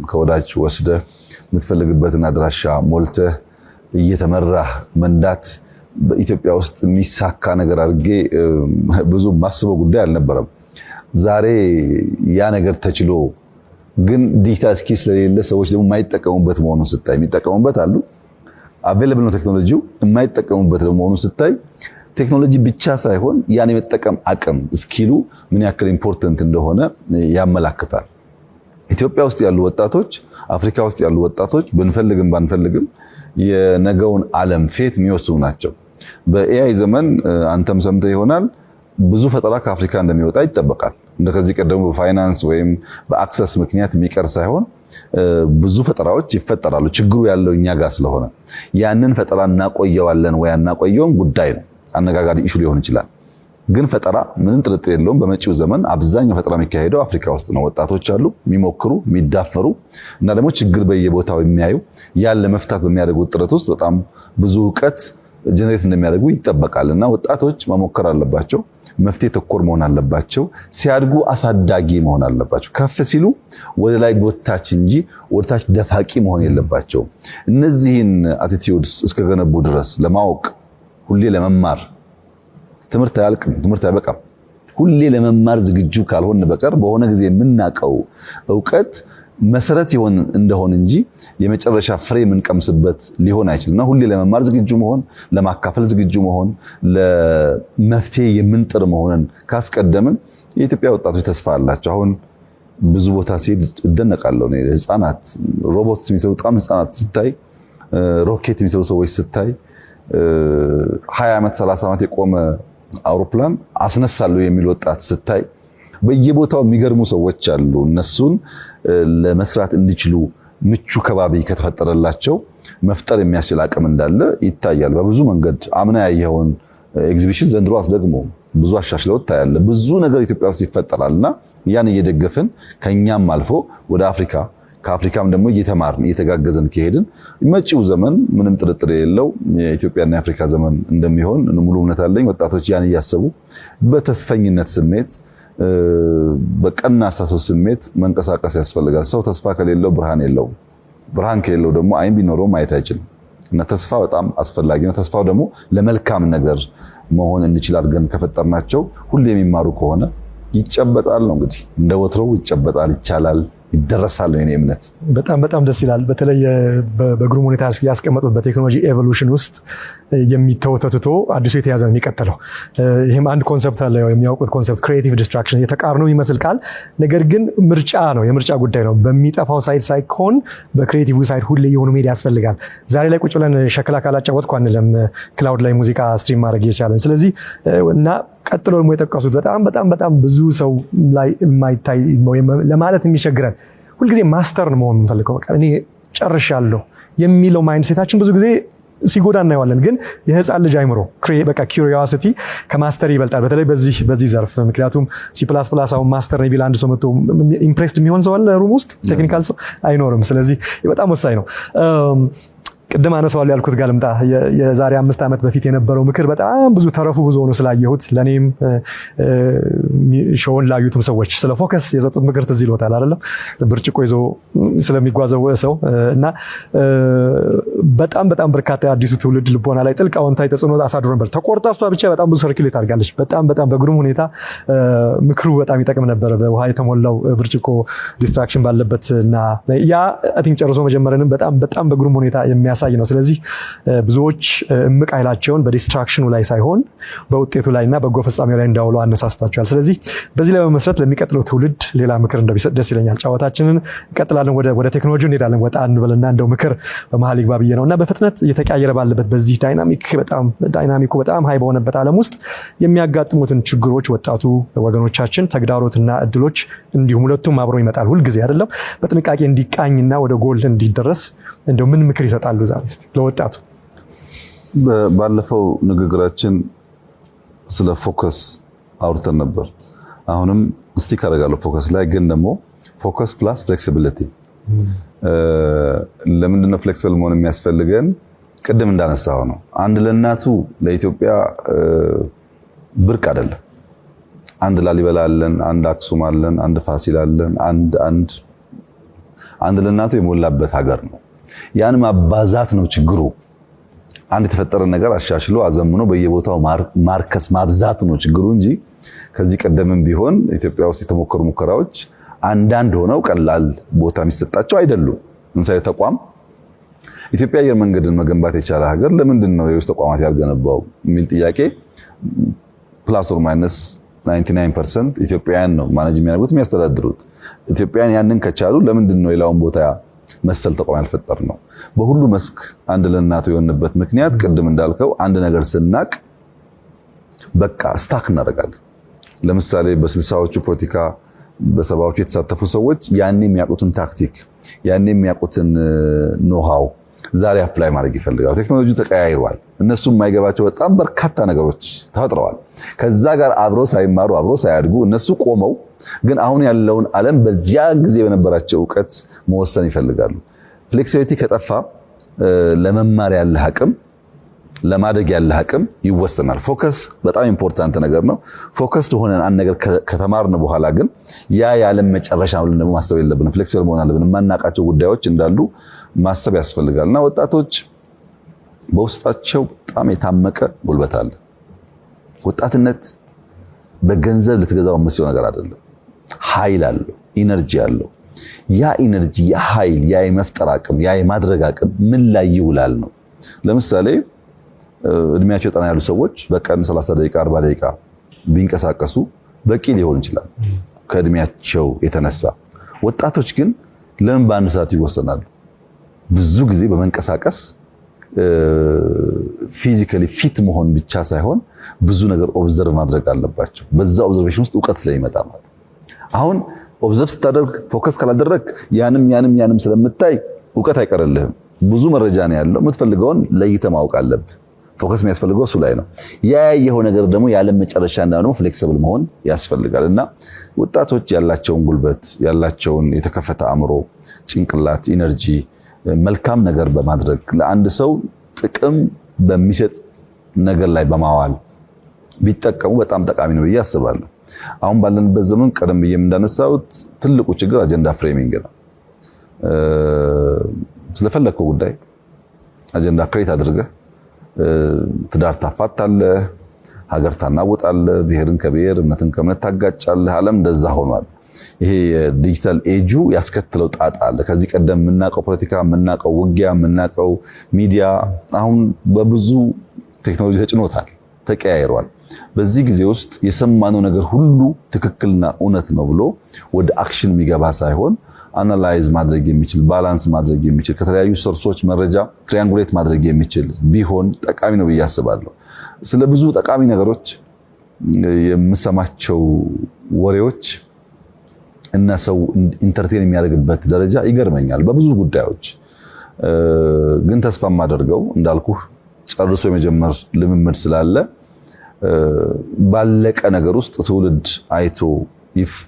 Speaker 2: ከወዳጅ ወስደህ የምትፈልግበትን አድራሻ ሞልተህ እየተመራህ መንዳት በኢትዮጵያ ውስጥ የሚሳካ ነገር አድርጌ ብዙ ማስበው ጉዳይ አልነበረም። ዛሬ ያ ነገር ተችሎ ግን ዲጂታል ስኪል ስለሌለ ሰዎች ደግሞ የማይጠቀሙበት መሆኑን ስታይ፣ የሚጠቀሙበት አሉ አቬለብል ነው ቴክኖሎጂው፣ የማይጠቀሙበት መሆኑን ስታይ ቴክኖሎጂ ብቻ ሳይሆን ያን የመጠቀም አቅም ስኪሉ ምን ያክል ኢምፖርታንት እንደሆነ ያመላክታል። ኢትዮጵያ ውስጥ ያሉ ወጣቶች፣ አፍሪካ ውስጥ ያሉ ወጣቶች ብንፈልግም ባንፈልግም የነገውን ዓለም ፌት የሚወስኑ ናቸው። በኤአይ ዘመን አንተም ሰምተህ ይሆናል ብዙ ፈጠራ ከአፍሪካ እንደሚወጣ ይጠበቃል። እንደከዚህ ቀደሙ በፋይናንስ ወይም በአክሰስ ምክንያት የሚቀር ሳይሆን ብዙ ፈጠራዎች ይፈጠራሉ። ችግሩ ያለው እኛ ጋር ስለሆነ ያንን ፈጠራ እናቆየዋለን ወይ አናቆየውም ጉዳይ ነው። አነጋጋሪ ኢሹ ሊሆን ይችላል። ግን ፈጠራ ምንም ጥርጥር የለውም በመጪው ዘመን አብዛኛው ፈጠራ የሚካሄደው አፍሪካ ውስጥ ነው። ወጣቶች አሉ የሚሞክሩ የሚዳፈሩ እና ደግሞ ችግር በየቦታው የሚያዩ ያን ለመፍታት በሚያደርጉት ጥረት ውስጥ በጣም ብዙ እውቀት ጀነሬት እንደሚያደርጉ ይጠበቃል። እና ወጣቶች መሞከር አለባቸው። መፍትሄ ተኮር መሆን አለባቸው። ሲያድጉ አሳዳጊ መሆን አለባቸው። ከፍ ሲሉ ወደ ላይ ጎታች እንጂ ወደታች ደፋቂ መሆን የለባቸው። እነዚህን አቲቲዩድስ እስከገነቡ ድረስ ለማወቅ ሁሌ ለመማር ትምህርት አያልቅም፣ ትምህርት አይበቃም። ሁሌ ለመማር ዝግጁ ካልሆን በቀር በሆነ ጊዜ የምናቀው እውቀት መሰረት ይሆን እንደሆን እንጂ የመጨረሻ ፍሬ የምንቀምስበት ሊሆን አይችልምና ሁሌ ለመማር ዝግጁ መሆን፣ ለማካፈል ዝግጁ መሆን፣ ለመፍትሄ የምንጥር መሆንን ካስቀደምን የኢትዮጵያ ወጣቶች ተስፋ አላቸው። አሁን ብዙ ቦታ ሲሄድ እደነቃለሁ። ህፃናት ሮቦት የሚሰሩ በጣም ህፃናት ስታይ፣ ሮኬት የሚሰሩ ሰዎች ስታይ 20 ዓመት 30 ዓመት የቆመ አውሮፕላን አስነሳለሁ የሚል ወጣት ስታይ በየቦታው የሚገርሙ ሰዎች አሉ። እነሱን ለመስራት እንዲችሉ ምቹ ከባቢ ከተፈጠረላቸው መፍጠር የሚያስችል አቅም እንዳለ ይታያል በብዙ መንገድ። አምና ያየኸውን ኤግዚቢሽን ዘንድሮ ደግሞ ብዙ አሻሽለው ታያለ። ብዙ ነገር ኢትዮጵያ ውስጥ ይፈጠራልና ያን እየደገፍን ከኛም አልፎ ወደ አፍሪካ ከአፍሪካም ደግሞ እየተማርን እየተጋገዘን ከሄድን መጪው ዘመን ምንም ጥርጥር የሌለው የኢትዮጵያና የአፍሪካ ዘመን እንደሚሆን ሙሉ እምነት አለኝ። ወጣቶች ያን እያሰቡ በተስፈኝነት ስሜት በቀና አስተሳሰብ ስሜት መንቀሳቀስ ያስፈልጋል። ሰው ተስፋ ከሌለው ብርሃን የለውም። ብርሃን ከሌለው ደግሞ አይን ቢኖረው ማየት አይችልም እና ተስፋ በጣም አስፈላጊ ነው። ተስፋው ደግሞ ለመልካም ነገር መሆን እንችል አድርገን ከፈጠርናቸው ሁሌ የሚማሩ ከሆነ ይጨበጣል ነው እንግዲህ እንደ ወትሮው ይጨበጣል፣ ይቻላል፣ ይደረሳል የኔ እምነት።
Speaker 1: በጣም በጣም ደስ ይላል። በተለይ በግሩም ሁኔታ ያስቀመጡት በቴክኖሎጂ ኤቮሉሽን ውስጥ የሚተወተትቶ አዲሱ የተያዘ ነው የሚቀጥለው። ይህም አንድ ኮንሰፕት አለ፣ የሚያውቁት ኮንሰፕት ክሪኤቲቭ ዲስትራክሽን፣ የተቃርኖ ይመስል ቃል ነገር ግን ምርጫ ነው፣ የምርጫ ጉዳይ ነው። በሚጠፋው ሳይድ ሳይሆን በክሪኤቲቭ ሳይድ ሁሌ የሆኑ ሜዲያ ያስፈልጋል። ዛሬ ላይ ቁጭ ብለን ሸክላ ካላጫወትኩ አንልም፣ ክላውድ ላይ ሙዚቃ ስትሪም ማድረግ እየቻለን። ስለዚህ እና ቀጥሎ ደግሞ የጠቀሱት በጣም ብዙ ሰው ላይ የማይታይ ለማለት የሚቸግረን ሁልጊዜ ማስተር መሆን የምንፈልገው በቃ እኔ ጨርሻለሁ የሚለው ማይንድ ሴታችን ብዙ ጊዜ ሲጎዳ እናየዋለን። ግን የህፃን ልጅ አይምሮ በቃ ኪዩሪዮሲቲ ከማስተር ይበልጣል፣ በተለይ በዚህ ዘርፍ። ምክንያቱም C++ አሁን ማስተር ነው ቢል አንድ ሰው መጥቶ ኢምፕሬስድ የሚሆን ሰው አለ ሩም ውስጥ? ቴክኒካል ሰው አይኖርም። ስለዚህ በጣም ወሳኝ ነው። ቅድም አነሳዋለሁ ያልኩት ጋር ልምጣ። የዛሬ 5 ዓመት በፊት የነበረው ምክር በጣም ብዙ ተረፉ ብዙ ሆኖ ስላየሁት ለኔም ሾውን ላዩትም ሰዎች ስለ ፎከስ የሰጡት ምክር ትዝ ይሎታል አይደለም? ብርጭቆ ይዞ ስለሚጓዘው ሰው እና በጣም በርካታ አዲሱ ትውልድ ልቦና ላይ ጥልቅ አዎንታዊ ተጽዕኖ አሳድሮ ነበር። ተቆርጣ እሷ ብቻ በጣም ብዙ ሰርኩሌት አድርጋለች። በጣም በግሩም ሁኔታ ምክሩ በጣም ይጠቅም ነበር። በውሃ የተሞላው ብርጭቆ ዲስትራክሽን ባለበት እና ያ አይ ቲንክ ጨርሶ መጀመረንም በጣም በግሩም ሁኔታ የሚያሳ የሚያሳይ ነው። ስለዚህ ብዙዎች እምቅ ኃይላቸውን በዲስትራክሽኑ ላይ ሳይሆን በውጤቱ ላይና በጎ ፍጻሜው ላይ እንዳውሉ አነሳስቷቸዋል። ስለዚህ በዚህ ላይ በመመስረት ለሚቀጥለው ትውልድ ሌላ ምክር እንደሚሰጥ ደስ ይለኛል። ጨዋታችንን እንቀጥላለን። ወደ ቴክኖሎጂ እንሄዳለን። ወጣ እንበልና እንደው ምክር በመሀል ይግባ ብዬ ነው እና በፍጥነት እየተቀያየረ ባለበት በዚህ ዳይናሚኩ በጣም ሀይ በሆነበት ዓለም ውስጥ የሚያጋጥሙትን ችግሮች ወጣቱ ወገኖቻችን ተግዳሮትና እድሎች እንዲሁም ሁለቱም አብሮ ይመጣል ሁልጊዜ አይደለም በጥንቃቄ እንዲቃኝና ወደ ጎል እንዲደረስ እንደው ምን ምክር ይሰጣሉ ዛሬ እስቲ ለወጣቱ?
Speaker 2: ባለፈው ንግግራችን ስለ ፎከስ አውርተን ነበር። አሁንም ስቲክ አደርጋለሁ ፎከስ ላይ ግን ደግሞ ፎከስ ፕላስ ፍሌክሲቢሊቲ። ለምንድነው ፍሌክሲብል መሆን የሚያስፈልገን? ቅድም እንዳነሳው ነው። አንድ ለእናቱ ለኢትዮጵያ ብርቅ አይደለም። አንድ ላሊበላ አለን፣ አንድ አክሱም አለን፣ አንድ ፋሲል አለን። አንድ ለእናቱ የሞላበት ሀገር ነው። ያን ማባዛት ነው ችግሩ። አንድ የተፈጠረ ነገር አሻሽሎ አዘምኖ በየቦታው ማርከስ ማብዛት ነው ችግሩ እንጂ ከዚህ ቀደምም ቢሆን ኢትዮጵያ ውስጥ የተሞከሩ ሙከራዎች አንዳንድ ሆነው ቀላል ቦታ የሚሰጣቸው አይደሉም። ለምሳሌ ተቋም ኢትዮጵያ አየር መንገድን መገንባት የቻለ ሀገር ለምንድን ነው የውስጥ ተቋማት ያልገነባው የሚል ጥያቄ ፕላስ ኦር ማይነስ 99% ኢትዮጵያውያን ነው ማኔጅ የሚያደርጉት የሚያስተዳድሩት። ኢትዮጵያውያን ያንን ከቻሉ ለምንድን ነው ሌላውን ቦታ መሰል ተቋም ያልፈጠር ነው? በሁሉ መስክ አንድ ለእናቱ የሆነበት ምክንያት ቅድም እንዳልከው አንድ ነገር ስናቅ በቃ ስታክ እናደርጋለን። ለምሳሌ በ60ዎቹ ፖለቲካ በሰባዎቹ የተሳተፉ ሰዎች ያኔ የሚያውቁትን ታክቲክ ያኔ የሚያውቁትን ኖሃው ዛሬ አፕላይ ማድረግ ይፈልጋሉ። ቴክኖሎጂው ተቀያይሯል። እነሱም የማይገባቸው በጣም በርካታ ነገሮች ተፈጥረዋል። ከዛ ጋር አብረው ሳይማሩ አብረው ሳያድጉ እነሱ ቆመው ግን አሁን ያለውን ዓለም በዚያ ጊዜ በነበራቸው እውቀት መወሰን ይፈልጋሉ። ፍሌክሲቢሊቲ ከጠፋ ለመማር ያለ አቅም ለማደግ ያለ አቅም ይወሰናል። ፎከስ በጣም ኢምፖርታንት ነገር ነው። ፎከስ ሆነን አንድ ነገር ከተማርን በኋላ ግን ያ የዓለም መጨረሻ ነው ብለን ማሰብ የለብንም። ፍሌክሲብል መሆን አለብን። የማናውቃቸው ጉዳዮች እንዳሉ ማሰብ ያስፈልጋልና ወጣቶች በውስጣቸው በጣም የታመቀ ጉልበት አለ። ወጣትነት በገንዘብ ልትገዛው የምትችለው ነገር አይደለም። ኃይል አለው፣ ኢነርጂ አለው። ያ ኢነርጂ፣ ያ ኃይል፣ ያ የመፍጠር አቅም፣ ያ የማድረግ አቅም ምን ላይ ይውላል ነው። ለምሳሌ እድሜያቸው ጠና ያሉ ሰዎች በቀን 30 ደቂቃ 40 ደቂቃ ቢንቀሳቀሱ በቂ ሊሆን ይችላል ከእድሜያቸው የተነሳ። ወጣቶች ግን ለምን በአንድ ሰዓት ይወሰናሉ? ብዙ ጊዜ በመንቀሳቀስ ፊዚካሊ ፊት መሆን ብቻ ሳይሆን ብዙ ነገር ኦብዘርቭ ማድረግ አለባቸው። በዛ ኦብዘርቬሽን ውስጥ እውቀት ስለሚመጣ ማለት አሁን ኦብዘርቭ ስታደርግ ፎከስ ካላደረግ ያንም ስለምታይ እውቀት አይቀርልህም። ብዙ መረጃ ነው ያለው። የምትፈልገውን ለይተህ ማወቅ አለብህ። ፎከስ የሚያስፈልገው እሱ ላይ ነው። ያየኸው ነገር ደግሞ የዓለም መጨረሻ እና ደግሞ ፍሌክሲብል መሆን ያስፈልጋል እና ወጣቶች ያላቸውን ጉልበት ያላቸውን የተከፈተ አእምሮ፣ ጭንቅላት፣ ኢነርጂ መልካም ነገር በማድረግ ለአንድ ሰው ጥቅም በሚሰጥ ነገር ላይ በማዋል ቢጠቀሙ በጣም ጠቃሚ ነው ብዬ አስባለሁ። አሁን ባለንበት ዘመን ቀደም ብዬ እንዳነሳሁት ትልቁ ችግር አጀንዳ ፍሬሚንግ ነው። ስለፈለከው ጉዳይ አጀንዳ ክሬት አድርገህ ትዳር ታፋታለህ፣ ሀገር ታናውጣለህ፣ ብሔርን ከብሔር እምነትን ከእምነት ታጋጫለህ። ዓለም እንደዛ ሆኗል። ይሄ የዲጂታል ኤጁ ያስከተለው ጣጣ አለ። ከዚህ ቀደም የምናውቀው ፖለቲካ፣ የምናውቀው ውጊያ፣ የምናውቀው ሚዲያ አሁን በብዙ ቴክኖሎጂ ተጭኖታል፣ ተቀያይሯል። በዚህ ጊዜ ውስጥ የሰማነው ነገር ሁሉ ትክክልና እውነት ነው ብሎ ወደ አክሽን የሚገባ ሳይሆን አናላይዝ ማድረግ የሚችል ባላንስ ማድረግ የሚችል ከተለያዩ ሶርሶች መረጃ ትሪያንጉሌት ማድረግ የሚችል ቢሆን ጠቃሚ ነው ብዬ አስባለሁ። ስለ ብዙ ጠቃሚ ነገሮች የምሰማቸው ወሬዎች እና ሰው ኢንተርቴን የሚያደርግበት ደረጃ ይገርመኛል በብዙ ጉዳዮች። ግን ተስፋ የማደርገው እንዳልኩህ ጨርሶ የመጀመር ልምምድ ስላለ ባለቀ ነገር ውስጥ ትውልድ አይቶ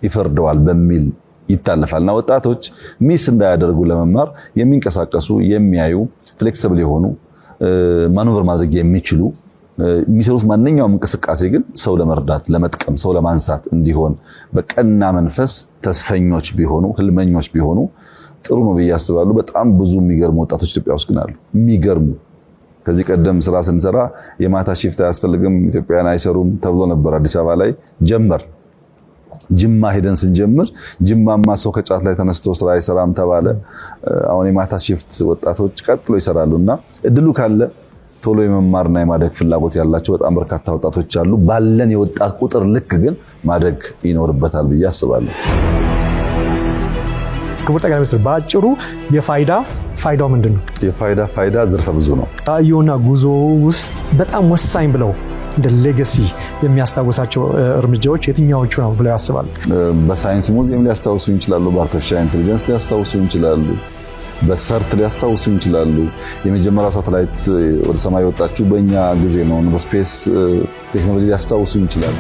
Speaker 2: ይፈርደዋል በሚል ይታለፋልና ወጣቶች ሚስ እንዳያደርጉ ለመማር የሚንቀሳቀሱ የሚያዩ ፍሌክሲብል የሆኑ ማኑቨር ማድረግ የሚችሉ የሚሰሩት ማንኛውም እንቅስቃሴ ግን ሰው ለመርዳት ለመጥቀም ሰው ለማንሳት እንዲሆን በቀና መንፈስ ተስፈኞች ቢሆኑ ህልመኞች ቢሆኑ ጥሩ ነው ብዬ አስባለሁ። በጣም ብዙ የሚገርሙ ወጣቶች ኢትዮጵያ ውስጥ ግን አሉ። የሚገርሙ ከዚህ ቀደም ስራ ስንሰራ የማታ ሽፍት አያስፈልግም ኢትዮጵያውያን አይሰሩም ተብሎ ነበር። አዲስ አበባ ላይ ጀመር። ጅማ ሄደን ስንጀምር ጅማማ ሰው ከጫት ላይ ተነስቶ ስራ አይሰራም ተባለ። አሁን የማታ shift ወጣቶች ቀጥሎ ይሰራሉና እድሉ ካለ ቶሎ የመማርና የማደግ ፍላጎት ያላቸው በጣም በርካታ ወጣቶች አሉ። ባለን የወጣት ቁጥር ልክ ግን ማደግ ይኖርበታል ብዬ አስባለሁ።
Speaker 1: ክቡር ጠቅላይ ሚኒስትር በአጭሩ ፋይዳው ምንድነው?
Speaker 2: ፋይዳ ዘርፈ ብዙ ነው።
Speaker 1: ራዕዮና ጉዞ ውስጥ በጣም ወሳኝ ብለው እንደ ሌጋሲ የሚያስታውሳቸው እርምጃዎች የትኛዎቹ ነው ብለው ያስባሉ?
Speaker 2: በሳይንስ ሙዚየም ሊያስታውሱ ይችላሉ። በአርቲፊሻል ኢንተለጀንስ ሊያስታውሱ ይችላሉ። በሰርት ሊያስታውሱ ይችላሉ። የመጀመሪያው ሳተላይት ወደ ሰማይ ወጣችው በእኛ ጊዜ ነው። በስፔስ ቴክኖሎጂ ሊያስታውሱ ይችላሉ።